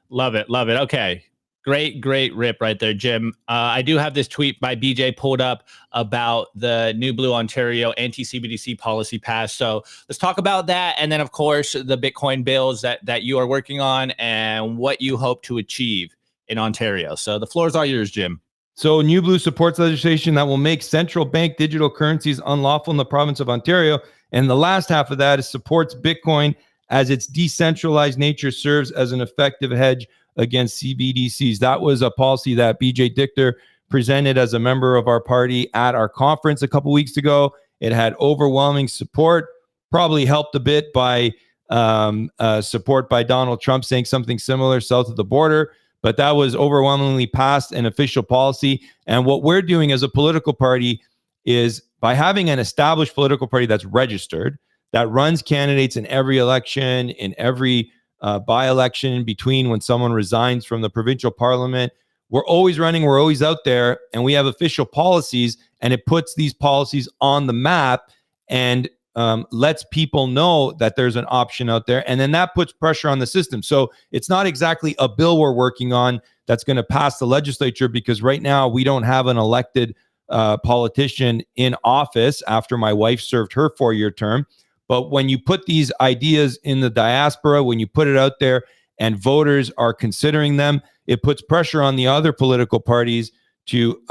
Love it. Love it. Okay. Great rip right there, Jim. I do have this tweet by BJ pulled up about the New Blue Ontario anti-CBDC policy pass. So let's talk about that. And then, of course, the Bitcoin bills that you are working on and what you hope to achieve in Ontario. So the floor is all yours, Jim.
So New Blue supports legislation that will make central bank digital currencies unlawful in the province of Ontario. And the last half of that is supports Bitcoin, as its decentralized nature serves as an effective hedge against CBDCs. That was a policy that BJ Dichter presented as a member of our party at our conference a couple weeks ago. It had overwhelming support, probably helped a bit by support by Donald Trump saying something similar south of the border, but that was overwhelmingly passed an official policy. And what we're doing as a political party is, by having an established political party that's registered, that runs candidates in every election, in every by-election in between, when someone resigns from the provincial parliament. We're always running, we're always out there, and we have official policies, and it puts these policies on the map and lets people know that there's an option out there, and then that puts pressure on the system. So it's not exactly a bill we're working on that's going to pass the legislature, because right now we don't have an elected politician in office after my wife served her 4-year term. But when you put these ideas in the diaspora, when you put it out there and voters are considering them, it puts pressure on the other political parties to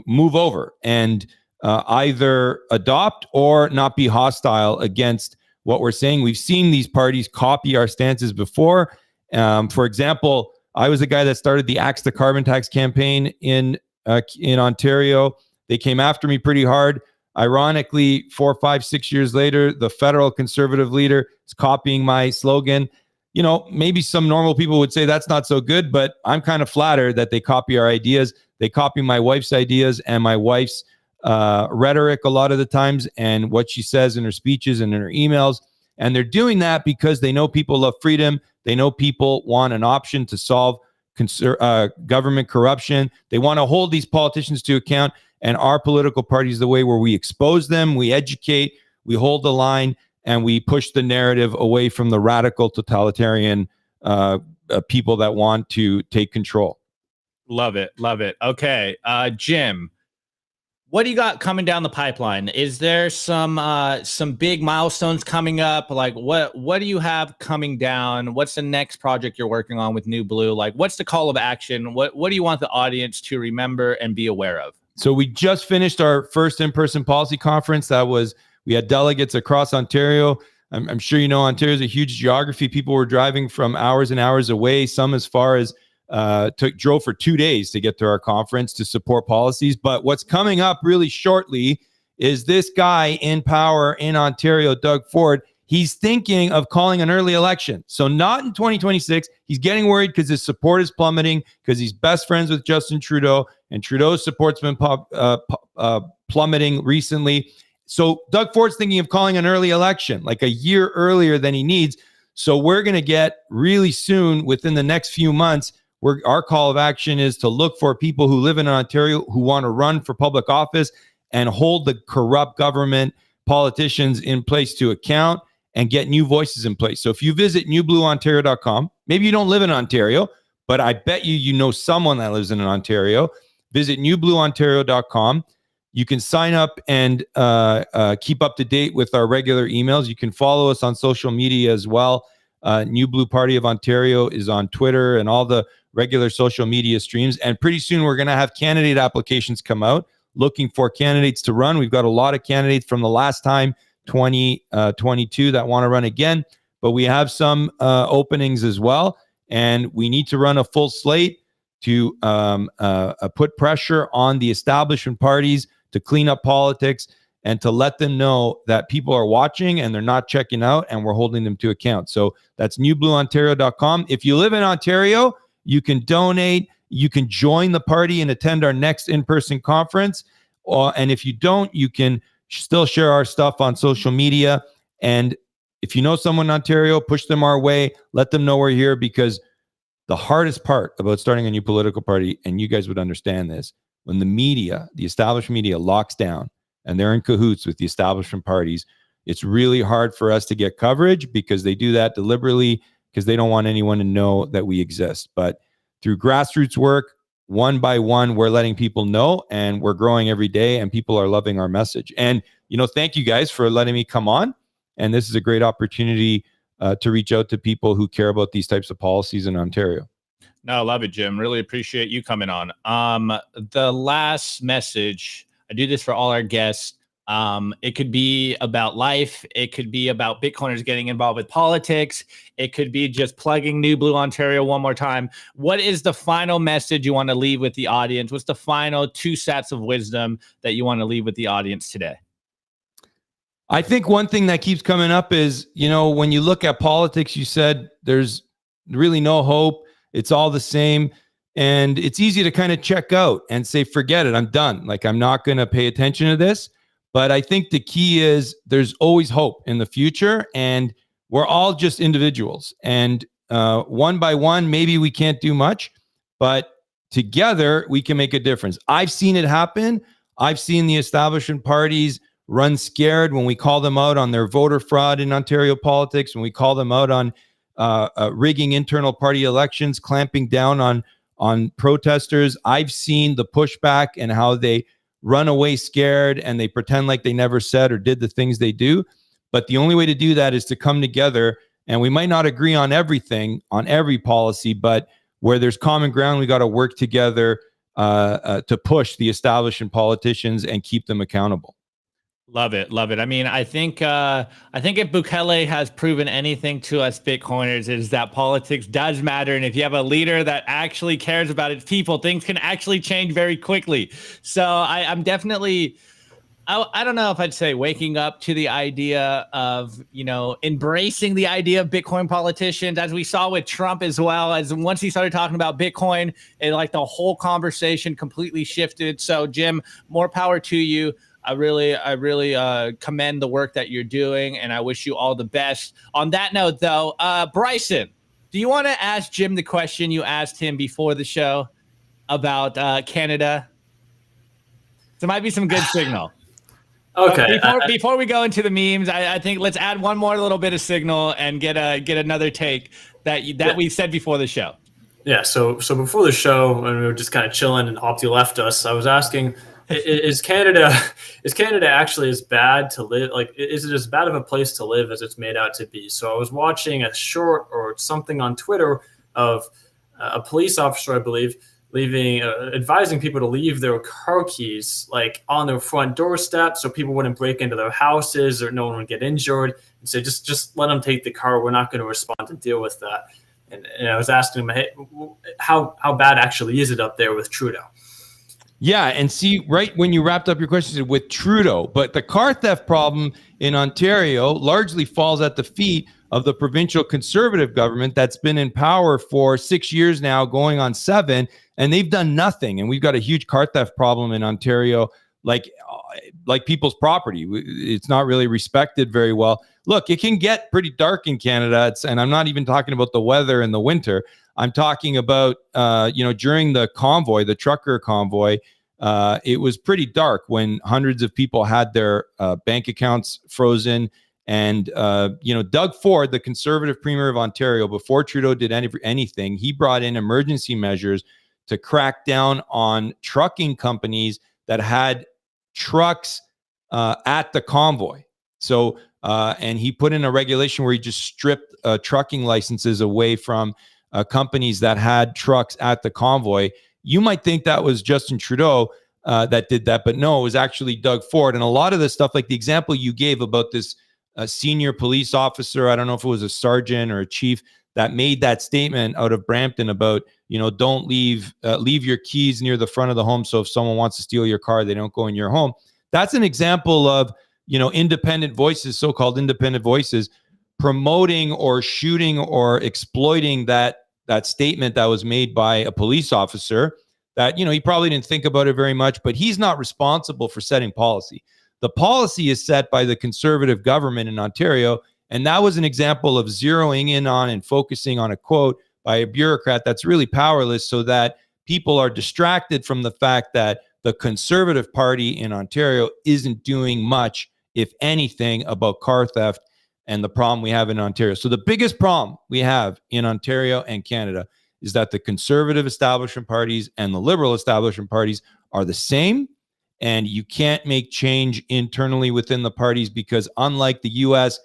move over and either adopt or not be hostile against what we're saying. We've seen these parties copy our stances before. For example, I was the guy that started the Axe the Carbon Tax campaign in Ontario. They came after me pretty hard. Ironically, 4, 5, 6 years later, the federal conservative leader is copying my slogan. You know, maybe some normal people would say that's not so good, but I'm kind of flattered that they copy our ideas. They copy my wife's ideas and my wife's rhetoric a lot of the times and what she says in her speeches and in her emails. And they're doing that because they know people love freedom. They know people want an option to solve government corruption. They want to hold these politicians to account. And our political party is the way where we expose them, we educate, we hold the line, and we push the narrative away from the radical totalitarian people that want to take control.
Love it. Love it. Okay. Jim, what do you got coming down the pipeline? Is there some big milestones coming up? Like what do you have coming down? What's the next project you're working on with New Blue? Like, what's the call of action? What do you want the audience to remember and be aware of?
So we just finished our first in-person policy conference. We had delegates across Ontario. I'm sure you know Ontario is a huge geography. People were driving from hours and hours away, some as far as drove for 2 days to get to our conference to support policies. But what's coming up really shortly is this guy in power in Ontario, Doug Ford. He's thinking of calling an early election. So not in 2026. He's getting worried because his support is plummeting because he's best friends with Justin Trudeau, and Trudeau's support's been plummeting recently. So Doug Ford's thinking of calling an early election, like a year earlier than he needs. So we're going to get really soon, within the next few months, our call of action is to look for people who live in Ontario who want to run for public office and hold the corrupt government politicians in place to account and get new voices in place. So if you visit newblueontario.com, maybe you don't live in Ontario, but I bet you know someone that lives in Ontario. Visit newblueontario.com. You can sign up and keep up to date with our regular emails. You can follow us on social media as well. New Blue Party of Ontario is on Twitter and all the regular social media streams. And pretty soon we're going to have candidate applications come out looking for candidates to run. We've got a lot of candidates from the last time, 2022, that want to run again, but we have some openings as well. And we need to run a full slate to put pressure on the establishment parties to clean up politics and to let them know that people are watching and they're not checking out and we're holding them to account. So that's newblueontario.com. If you live in Ontario, you can donate, you can join the party and attend our next in-person conference. And if you don't, you can still share our stuff on social media. And if you know someone in Ontario, push them our way, let them know we're here, because the hardest part about starting a new political party, and you guys would understand this, when the media, the established media, locks down and they're in cahoots with the establishment parties, it's really hard for us to get coverage because they do that deliberately because they don't want anyone to know that we exist. But through grassroots work, one by one, we're letting people know, and we're growing every day, and people are loving our message. And, thank you guys for letting me come on. And this is a great opportunity to reach out to people who care about these types of policies in Ontario.
No, love it, Jim. Really appreciate you coming on. The last message, I do this for all our guests. It could be about life. It could be about Bitcoiners getting involved with politics. It could be just plugging New Blue Ontario one more time. What is the final message you want to leave with the audience? What's the final 2 sets of wisdom that you want to leave with the audience today?
I think one thing that keeps coming up is, when you look at politics, you said there's really no hope. It's all the same. And it's easy to kind of check out and say, forget it, I'm done. Like, I'm not going to pay attention to this. But I think the key is there's always hope in the future, and we're all just individuals. And one by one, maybe we can't do much, but together we can make a difference. I've seen it happen. I've seen the establishment parties run scared when we call them out on their voter fraud in Ontario politics, when we call them out on rigging internal party elections, clamping down on protesters. I've seen the pushback and how they run away scared and they pretend like they never said or did the things they do. But the only way to do that is to come together, and we might not agree on everything, on every policy, but where there's common ground, we got to work together to push the establishment politicians and keep them accountable.
Love it. Love it. I mean, I think if Bukele has proven anything to us Bitcoiners is that politics does matter. And if you have a leader that actually cares about its people, things can actually change very quickly. So I'm definitely, I don't know if I'd say waking up to the idea of, embracing the idea of Bitcoin politicians, as we saw with Trump, as well as once he started talking about Bitcoin, like the whole conversation completely shifted. So Jim, more power to you. I really commend the work that you're doing, and I wish you all the best. On that note, though, Bryson, do you want to ask Jim the question you asked him before the show about Canada? There might be some good signal.
Okay.
Before we go into the memes, I think let's add one more little bit of signal and get another take that we said before the show.
Yeah. So before the show, when we were just kind of chilling and Opti left us, I was asking, is Canada actually as bad to live? Like, is it as bad of a place to live as it's made out to be? So I was watching a short or something on Twitter of a police officer, I believe, advising people to leave their car keys like on their front doorstep so people wouldn't break into their houses or no one would get injured. And so just let them take the car. We're not going to respond and deal with that. And I was asking him, hey, how bad actually is it up there with Trudeau?
Yeah, and see, right when you wrapped up your question with Trudeau, but the car theft problem in Ontario largely falls at the feet of the provincial Conservative government that's been in power for 6 years now, going on 7, and they've done nothing. And we've got a huge car theft problem in Ontario, like people's property. It's not really respected very well. Look, it can get pretty dark in Canada, and I'm not even talking about the weather in the winter. I'm talking about, during the convoy, the trucker convoy, it was pretty dark when hundreds of people had their bank accounts frozen. And, Doug Ford, the Conservative Premier of Ontario, before Trudeau did anything, he brought in emergency measures to crack down on trucking companies that had trucks at the convoy. So, and he put in a regulation where he just stripped trucking licenses away from companies that had trucks at the convoy. You might think that was Justin Trudeau that did that, but no, it was actually Doug Ford. And a lot of this stuff, like the example you gave about this senior police officer, I don't know if it was a sergeant or a chief, that made that statement out of Brampton about, don't leave your keys near the front of the home. So if someone wants to steal your car, they don't go in your home. That's an example of, independent voices, so-called independent voices, promoting or shooting or exploiting that statement that was made by a police officer that, he probably didn't think about it very much, but he's not responsible for setting policy. The policy is set by the Conservative government in Ontario. And that was an example of zeroing in on and focusing on a quote by a bureaucrat that's really powerless, so that people are distracted from the fact that the Conservative Party in Ontario isn't doing much, if anything, about car theft and the problem we have in Ontario. So the biggest problem we have in Ontario and Canada is that the Conservative establishment parties and the Liberal establishment parties are the same, and you can't make change internally within the parties because, unlike the US,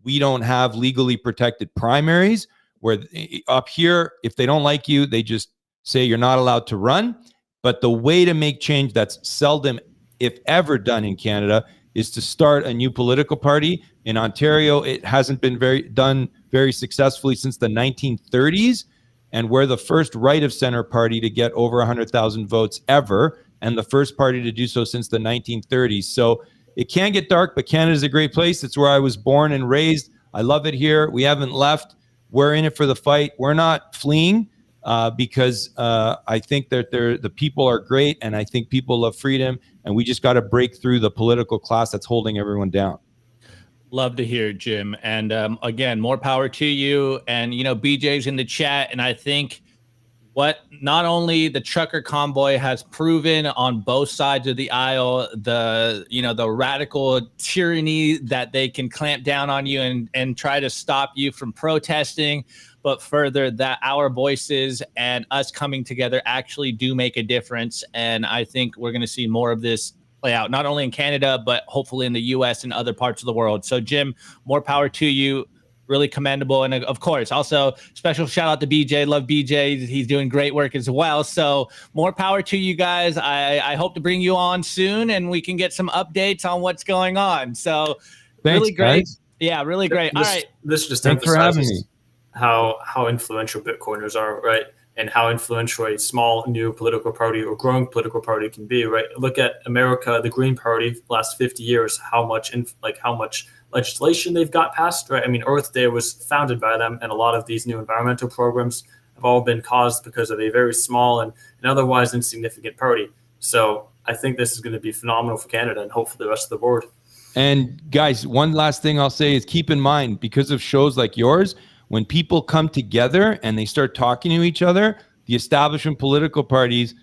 we don't have legally protected primaries, where up here, if they don't like you, they just say you're not allowed to run. But the way to make change that's seldom, if ever, done in Canada is to start a new political party. In Ontario, it hasn't been done very successfully since the 1930s. And we're the first right-of-center party to get over 100,000 votes ever, and the first party to do so since the 1930s. So it can get dark, but Canada's a great place. It's where I was born and raised. I love it here. We haven't left. We're in it for the fight. We're not fleeing because I think that the people are great, and I think people love freedom, and we just got to break through the political class that's holding everyone down.
Love to hear, Jim. And again, more power to you. And, BJ's in the chat. And I think what not only the trucker convoy has proven on both sides of the aisle, the radical tyranny that they can clamp down on you and try to stop you from protesting, but further that our voices and us coming together actually do make a difference. And I think we're going to see more of this play out, not only in Canada, but hopefully in the US and other parts of the world. So Jim, more power to you. Really commendable. And of course, also special shout out to BJ. Love BJ. He's doing great work as well. So more power to you guys. I hope to bring you on soon and we can get some updates on what's going on. So
Thanks,
really great.
guys.
Yeah, really great. All right.
This just
Thanks for having me.
emphasizes how influential Bitcoiners are, right? And how influential a small new political party or growing political party can be, right? Look at America, the Green Party, last 50 years, how much legislation they've got passed, right? I mean, Earth Day was founded by them, and a lot of these new environmental programs have all been caused because of a very small and otherwise insignificant party. So I think this is going to be phenomenal for Canada and hopefully the rest of the world.
And guys, one last thing I'll say is keep in mind, because of shows like yours, when people come together and they start talking to each other, the establishment political parties,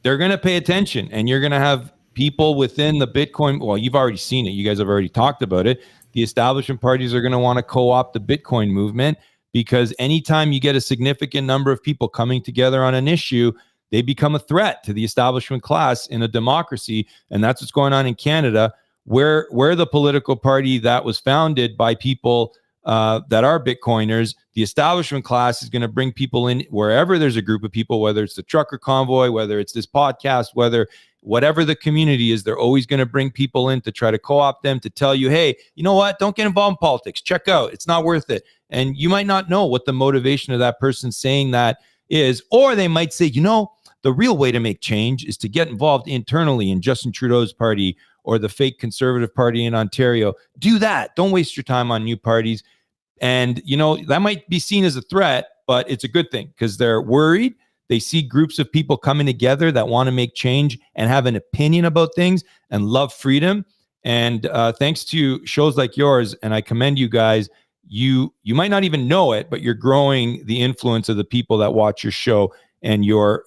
they're going to pay attention, and you're going to have people within the Bitcoin. Well, you've already seen it. You guys have already talked about it. The establishment parties are going to want to co-opt the Bitcoin movement, because anytime you get a significant number of people coming together on an issue, they become a threat to the establishment class in a democracy. And that's what's going on in Canada, where the political party that was founded by people that are Bitcoiners, the establishment class is going to bring people in wherever there's a group of people, whether it's the trucker convoy, whether it's this podcast, whatever the community is, they're always going to bring people in to try to co-opt them, to tell you, hey, you know what? Don't get involved in politics. Check out. It's not worth it. And you might not know what the motivation of that person saying that is, or they might say, you know, the real way to make change is to get involved internally in Justin Trudeau's party or the fake Conservative Party in Ontario. Do that. Don't waste your time on new parties. And, you know, that might be seen as a threat, but it's a good thing because they're worried. They see groups of people coming together that want to make change and have an opinion about things and love freedom. And thanks to shows like yours, and I commend you guys, you might not even know it, but you're growing the influence of the people that watch your show, and you're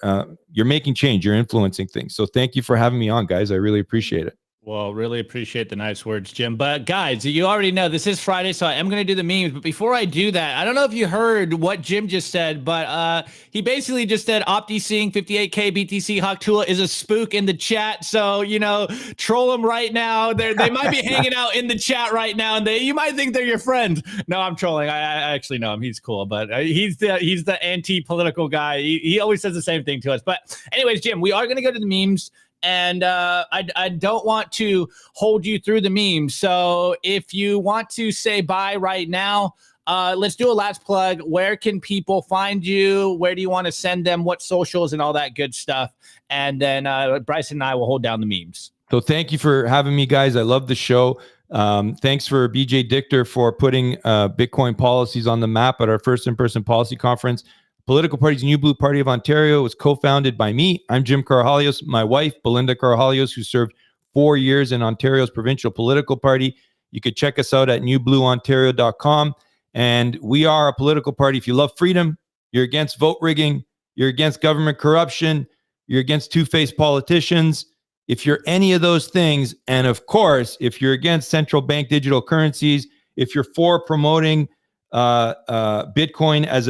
making change. You're influencing things. So thank you for having me on, guys. I really appreciate it.
Well, really appreciate the nice words, Jim. But guys, you already know this is Friday, so I am going to do the memes. But before I do that, I don't know if you heard what Jim just said, but he basically just said Opti Sing 58K BTC Haktula is a spook in the chat. So, you know, troll them right now. They might be hanging out in the chat right now, and you might think they're your friend. No, I'm trolling. I actually know him. He's cool, but he's the anti-political guy. He always says the same thing to us. But anyways, Jim, we are going to go to the memes. And I don't want to hold you through the memes. So if you want to say bye right now, let's do a last plug. Where can people find you? Where do you want to send them? What socials and all that good stuff? And then Bryson and I will hold down the memes.
So thank you for having me, guys. I love the show. Thanks for BJ Dichter for putting Bitcoin policies on the map at our first in-person policy conference. Political Party's New Blue Party of Ontario was co-founded by me. I'm Jim Karahalios, my wife, Belinda Karahalios, who served 4 years in Ontario's provincial political party. You could check us out at newblueontario.com. And we are a political party. If you love freedom, you're against vote rigging, you're against government corruption, you're against two-faced politicians. If you're any of those things, and of course, if you're against central bank digital currencies, if you're for promoting Bitcoin as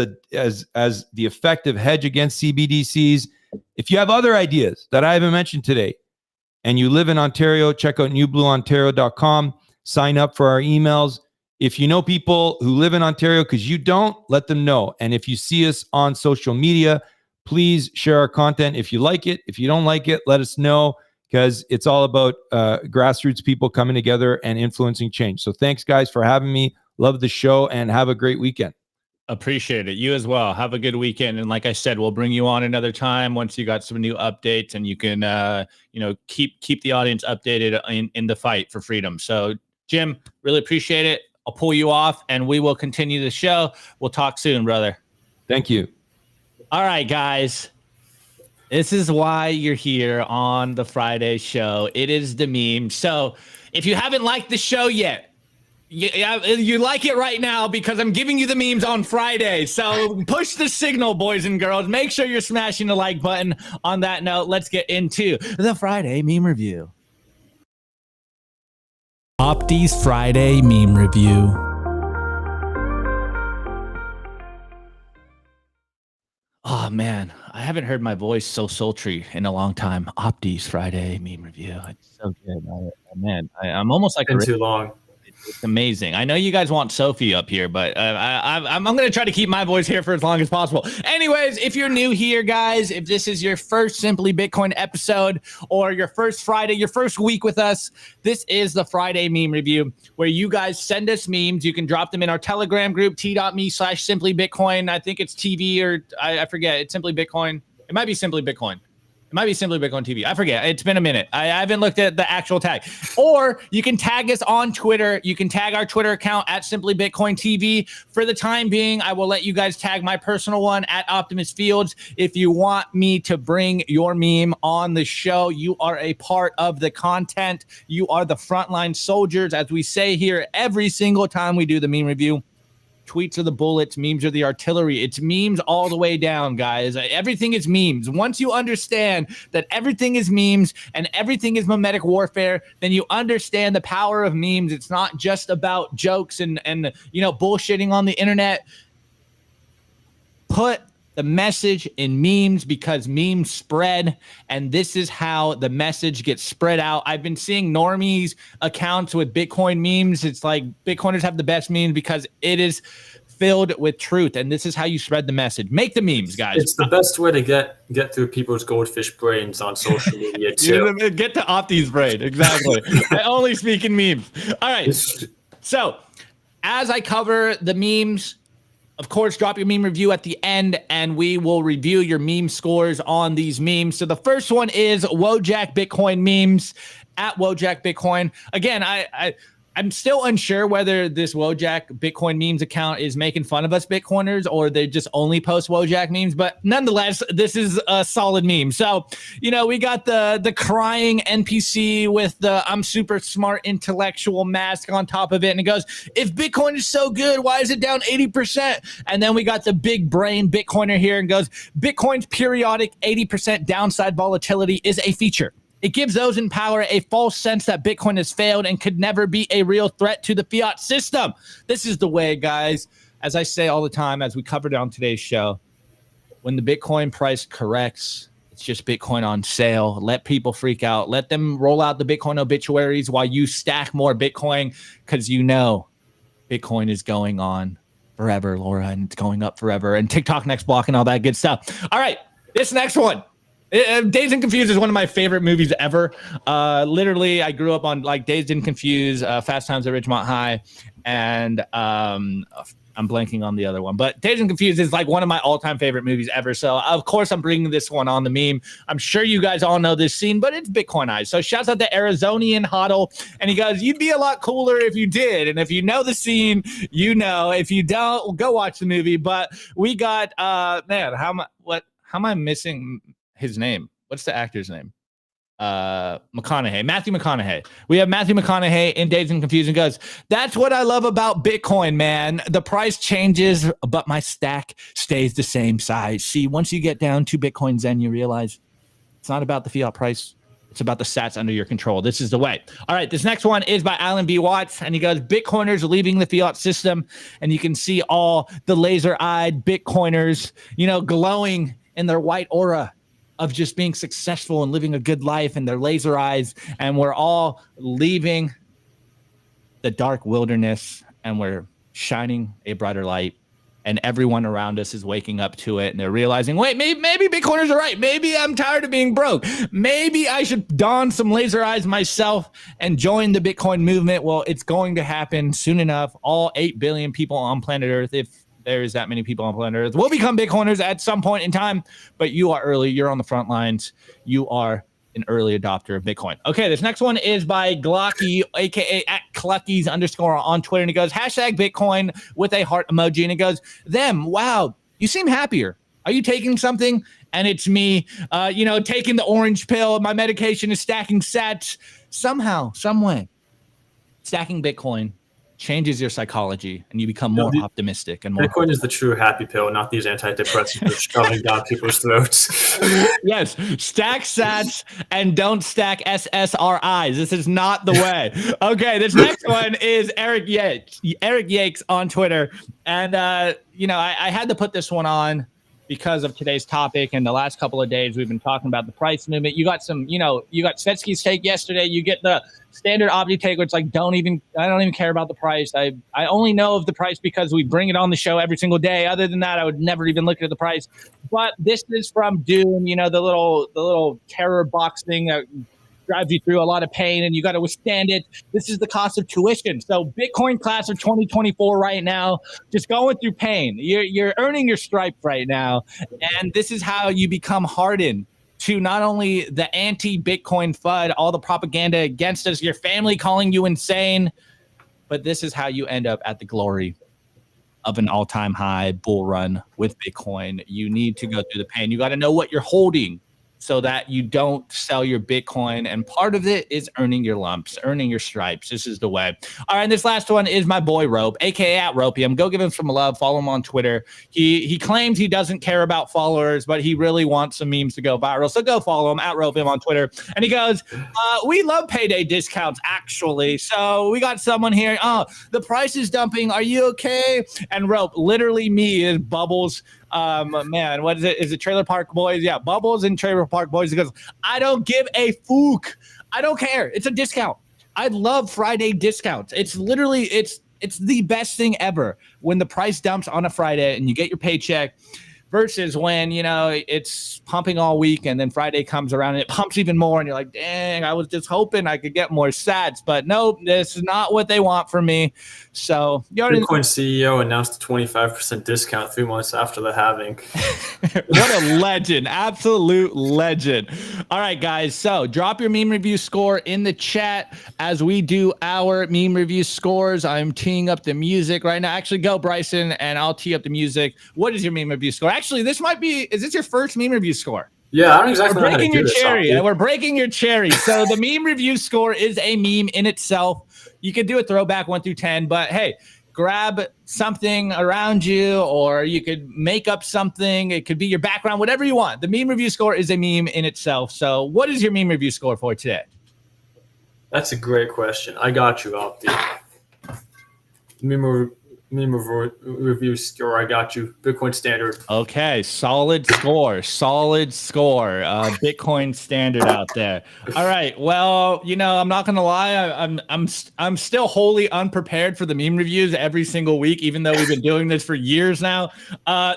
the effective hedge against CBDCs. If you have other ideas that I haven't mentioned today and you live in Ontario, check out newblueontario.com, sign up for our emails. If you know people who live in Ontario, because you don't, let them know. And if you see us on social media, please share our content if you like it. If you don't like it, let us know, because it's all about grassroots people coming together and influencing change. So thanks, guys, for having me. Love the show and have a great weekend.
Appreciate it. You as well. Have a good weekend. And like I said, we'll bring you on another time once you got some new updates, and you can, keep the audience updated in the fight for freedom. So, Jim, really appreciate it. I'll pull you off, and we will continue the show. We'll talk soon, brother.
Thank you.
All right, guys. This is why you're here on the Friday show. It is the meme. So, if you haven't liked the show yet, you like it right now because I'm giving you the memes on Friday. So push the signal, boys and girls. Make sure you're smashing the like button. On that note, let's get into the Friday meme review. Opti's Friday meme review. Oh, Oh man, I haven't heard my voice so sultry in a long time. Opti's Friday meme review. It's so good. I'm almost like
Been too long.
It's amazing. I know you guys want Sophie up here, but I'm going to try to keep my voice here for as long as possible. Anyways, if you're new here, guys, if this is your first Simply Bitcoin episode or your first Friday, your first week with us, this is the Friday meme review where you guys send us memes. You can drop them in our Telegram group, t.me/simplybitcoin. I think it's TV or I forget. It's Simply Bitcoin. It might be Simply Bitcoin. It might be Simply Bitcoin TV. I forget. It's been a minute. I haven't looked at the actual tag. Or you can tag us on Twitter. You can tag our Twitter account at Simply Bitcoin TV. For the time being, I will let you guys tag my personal one at Optimus Fields. If you want me to bring your meme on the show, you are a part of the content. You are the frontline soldiers, as we say here every single time we do the meme review. Tweets are the bullets, memes are the artillery. It's memes all the way down, guys. Everything is memes. Once you understand that everything is memes and everything is mimetic warfare, then you understand the power of memes. It's not just about jokes and bullshitting on the internet. Put the message in memes because memes spread, and this is how the message gets spread out. I've been seeing normies accounts with Bitcoin memes. It's like Bitcoiners have the best memes because it is filled with truth, and this is how you spread the message. Make the memes, guys.
It's the best way to get through people's goldfish brains on social media too.
Get to Opti's brain, exactly. I only speak in memes. All right. So, as I cover the memes, of course, drop your meme review at the end, and we will review your meme scores on these memes. So the first one is Wojak Bitcoin memes at Wojak Bitcoin. Again, I'm still unsure whether this Wojak Bitcoin memes account is making fun of us Bitcoiners or they just only post Wojak memes. But nonetheless, this is a solid meme. So, we got the crying NPC with the I'm super smart intellectual mask on top of it. And it goes, if Bitcoin is so good, why is it down 80%? And then we got the big brain Bitcoiner here and goes, Bitcoin's periodic 80% downside volatility is a feature. It gives those in power a false sense that Bitcoin has failed and could never be a real threat to the fiat system. This is the way, guys. As I say all the time, as we covered on today's show, when the Bitcoin price corrects, it's just Bitcoin on sale. Let people freak out. Let them roll out the Bitcoin obituaries while you stack more Bitcoin because Bitcoin is going on forever, Laura, and it's going up forever. And TikTok next block and all that good stuff. All right, this next one. Dazed and Confused is one of my favorite movies ever. Literally, I grew up on Dazed and Confused, Fast Times at Ridgemont High, and I'm blanking on the other one. But Dazed and Confused is one of my all-time favorite movies ever. So, of course, I'm bringing this one on the meme. I'm sure you guys all know this scene, but it's Bitcoinized. So shouts out to Arizonian Huddle. And he goes, you'd be a lot cooler if you did. And if you know the scene, you know. If you don't, go watch the movie. But we got, how am I missing his name? What's the actor's name? Matthew McConaughey. We have Matthew McConaughey in Dazed and Confused and goes, that's what I love about Bitcoin, man. The price changes, but my stack stays the same size. See, once you get down to Bitcoin Zen, you realize it's not about the fiat price. It's about the sats under your control. This is the way. All right, this next one is by Alan B. Watts, and he goes, Bitcoiners leaving the fiat system, and you can see all the laser-eyed Bitcoiners, glowing in their white aura of just being successful and living a good life and their laser eyes. And we're all leaving the dark wilderness and we're shining a brighter light. And everyone around us is waking up to it. And they're realizing, wait, maybe Bitcoiners are right. Maybe I'm tired of being broke. Maybe I should don some laser eyes myself and join the Bitcoin movement. Well, it's going to happen soon enough. All 8 billion people on planet Earth, if there is that many people on planet Earth, will become Bitcoiners at some point in time, but you are early. You're on the front lines. You are an early adopter of Bitcoin. Okay, this next one is by Glocky, aka at Cluckies _ on Twitter, and he goes, #Bitcoin with a heart emoji, and it goes, wow, you seem happier. Are you taking something? And it's me, taking the orange pill. My medication is stacking sats. Somehow, some way, stacking Bitcoin changes your psychology and you become more optimistic and more.
Bitcoin is the true happy pill, not these antidepressants that are shoving down people's throats.
Yes, stack sats and don't stack SSRIs. This is not the way. Okay, this next one is Eric Yakes on Twitter, and I had to put this one on because of today's topic and the last couple of days we've been talking about the price movement. You got some, you got Svetsky's take yesterday. You get the standard Opti take, which I don't even care about the price. I only know of the price because we bring it on the show every single day. Other than that, I would never even look at the price. But this is from Doom, the little terror box thing that drives you through a lot of pain, and you got to withstand it. This is the cost of tuition. So Bitcoin class of 2024 right now, just going through pain. You're earning your stripe right now, and this is how you become hardened to not only the anti-Bitcoin FUD, all the propaganda against us, your family calling you insane, but this is how you end up at the glory of an all-time high bull run with Bitcoin. You need to go through the pain. You got to know what you're holding so that you don't sell your Bitcoin. And part of it is earning your lumps, earning your stripes. This is the way. All right, and this last one is my boy Rope, aka at Ropium. Go give him some love. Follow him on Twitter. He claims he doesn't care about followers, but he really wants some memes to go viral. So go follow him, at Ropium on Twitter. And he goes, we love payday discounts, actually. So we got someone here. Oh, the price is dumping. Are you okay? And Rope, literally me, is Bubbles. Man, what is it? Is it Trailer Park Boys? Yeah, Bubbles and Trailer Park Boys. He goes, I don't give a fook. I don't care. It's a discount. I love Friday discounts. It's literally, it's the best thing ever when the price dumps on a Friday and you get your paycheck versus when, it's pumping all week and then Friday comes around and it pumps even more and you're like, dang, I was just hoping I could get more sats, but nope, this is not what they want from me. So
Bitcoin CEO announced a 25% discount 3 months after the halving.
What a legend. Absolute legend. All right, guys. So drop your meme review score in the chat as we do our meme review scores. I'm teeing up the music right now. Actually, go, Bryson, and I'll tee up the music. What is your meme review score? Actually, is this your first meme review score?
Yeah, I don't exactly know
We're breaking
how to
your
do
cherry.
this,
We're breaking your cherry. So the meme review score is a meme in itself. You could do a throwback 1 through 10, but hey, grab something around you, or you could make up something. It could be your background, whatever you want. The meme review score is a meme in itself. So what is your meme review score for today?
That's a great question. I got you, Opti. Meme review score. I got you. Bitcoin standard.
Okay, solid score. Bitcoin standard out there. All right. Well, I'm not gonna lie. I'm still wholly unprepared for the meme reviews every single week, even though we've been doing this for years now.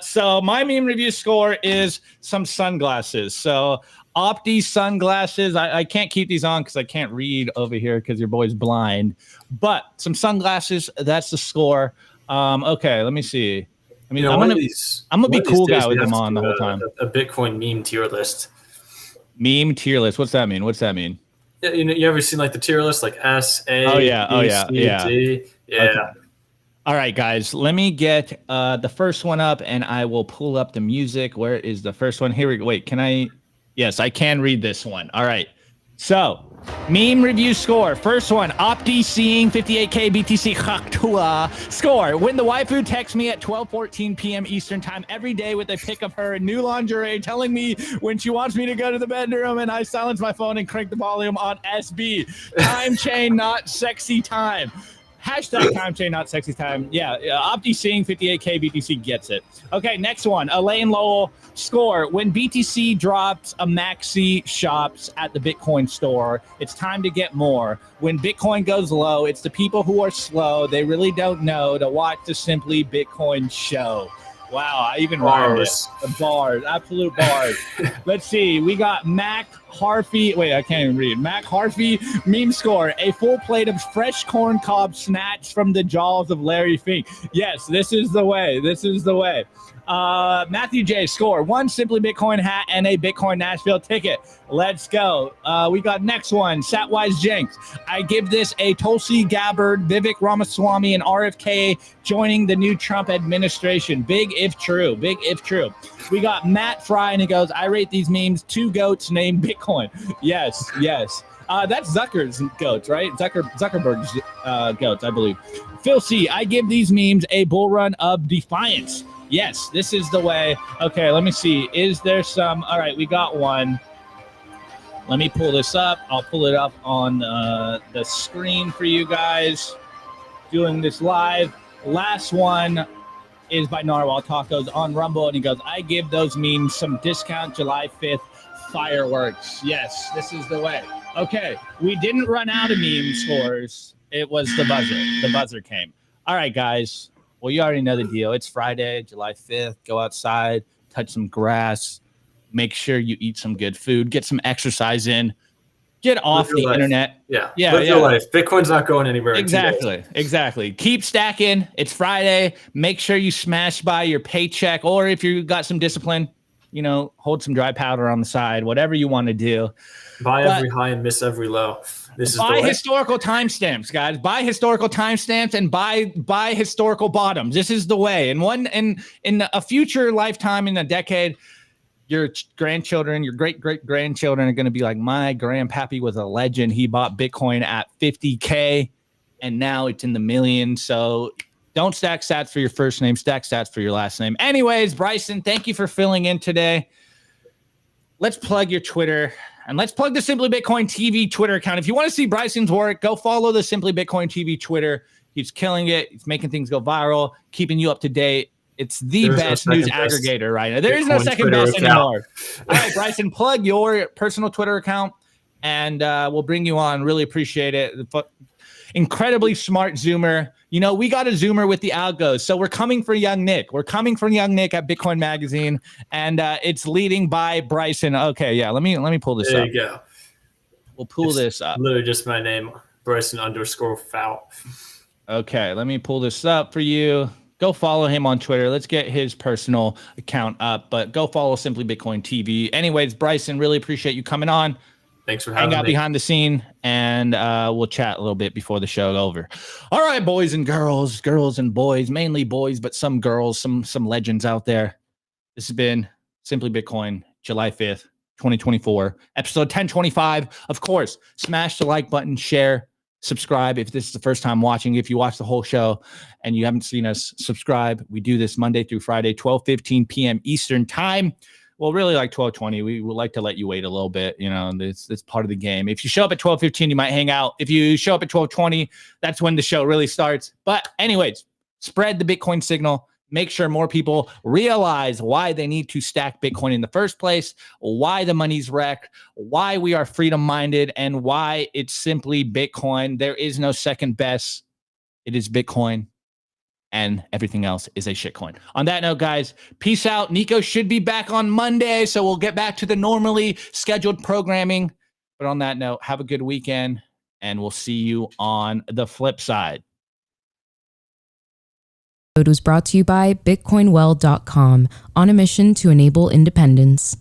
So my meme review score is some sunglasses. So Opti sunglasses. I can't keep these on because I can't read over here because your boy's blind. But some sunglasses. That's the score. Okay, let me see. I mean, I'm gonna be cool guy with them on the whole time.
A Bitcoin meme tier list.
Meme tier list. What's that mean?
Yeah, you ever seen like the tier list, like S, A, B, C, D? Yeah.
Okay. All right, guys. Let me get the first one up, and I will pull up the music. Where is the first one? Here we go. Wait, can I? Yes, I can read this one. All right. So, meme review score. First one, Opti seeing 58K BTC Khaktua score. When the waifu texts me at 12:14 p.m. Eastern time every day with a pic of her in new lingerie, telling me when she wants me to go to the bedroom, and I silence my phone and crank the volume on SB. Time chain, not sexy time. Hashtag time chain, not sexy time. Yeah, Opti seeing 58K BTC gets it. Okay, next one. Elaine Lowell score. When BTC drops a maxi shops at the Bitcoin store, it's time to get more. When Bitcoin goes low, it's the people who are slow. They really don't know to watch the Simply Bitcoin show. Wow, I even rhymed it. The bars, absolute bars. Let's see. We got Mac Harvey. Wait, I can't even read. Mac Harvey meme score. A full plate of fresh corn cob snatched from the jaws of Larry Fink. Yes, this is the way. Matthew J score. 1 Simply Bitcoin hat and a Bitcoin Nashville ticket. Let's go. We got next one. Satwise Jenks. I give this a Tulsi Gabbard, Vivek Ramaswamy, and RFK joining the new Trump administration. Big if true. We got Matt Fry, and he goes, I rate these memes 2 goats named Bitcoin. Yes. That's Zucker's goats, right? Zuckerberg's goats, I believe. Phil C. I give these memes a bull run of defiance. Yes, this is the way. Okay, let me see. Is there some? All right, we got one. Let me pull this up. I'll pull it up on the screen for you guys. Doing this live. Last one. is by Narwhal Tacos on Rumble, and he goes, I give those memes some discount July 5th fireworks. Yes, this is the way. Okay, we didn't run out of meme scores. It was the buzzer. The buzzer came. All right, guys. Well, you already know the deal. It's Friday, July 5th. Go outside, touch some grass. Make sure you eat some good food. Get some exercise in. Get off the internet.
Yeah. Live your life. Bitcoin's not going anywhere.
Exactly. Keep stacking. It's Friday. Make sure you smash by your paycheck, or if you got some discipline, hold some dry powder on the side, whatever you want to do.
Buy every high and miss every low. This is
buy historical timestamps, guys. Buy historical timestamps and buy historical bottoms. This is the way. And in a future lifetime, in a decade, your grandchildren, your great-great-grandchildren are going to be like, my grandpappy was a legend. He bought Bitcoin at 50K, and now it's in the millions. So don't stack sats for your first name. Stack sats for your last name. Anyways, Bryson, thank you for filling in today. Let's plug your Twitter, and let's plug the Simply Bitcoin TV Twitter account. If you want to see Bryson's work, go follow the Simply Bitcoin TV Twitter. He's killing it. He's making things go viral, keeping you up to date. It's the best news aggregator right now. There is no second best anymore. All right, Bryson, plug your personal Twitter account, and we'll bring you on. Really appreciate it. Incredibly smart Zoomer. We got a Zoomer with the algos, so we're coming for young Nick. We're coming for young Nick at Bitcoin Magazine, and it's leading by Bryson. Okay, yeah. Let me pull this up.
There you go.
We'll pull this up.
Literally just my name, Bryson_Fout.
Okay, let me pull this up for you. Go follow him on Twitter. Let's get his personal account up, but go follow Simply Bitcoin TV. Anyways, Bryson, really appreciate you coming on.
Thanks for having me.
Hang out behind the scene, and we'll chat a little bit before the show is over. All right, boys and girls and boys, mainly boys, but some girls, some legends out there. This has been Simply Bitcoin, July 5th, 2024, episode 1025. Of course, smash the like button, share, subscribe if this is the first time watching. If you watch the whole show and you haven't seen us, subscribe. We do this Monday through Friday, 12:15 p.m. Eastern time. Well, really like 12:20. We would like to let you wait a little bit. It's part of the game. If you show up at 12:15, you might hang out. If you show up at 12:20, that's when the show really starts. But anyways, spread the Bitcoin signal. Make sure more people realize why they need to stack Bitcoin in the first place, why the money's wrecked, why we are freedom-minded, and why it's simply Bitcoin. There is no second best. It is Bitcoin, and everything else is a shitcoin. On that note, guys, peace out. Nico should be back on Monday, so we'll get back to the normally scheduled programming. But on that note, have a good weekend, and we'll see you on the flip side.
It was brought to you by BitcoinWell.com, on a mission to enable independence.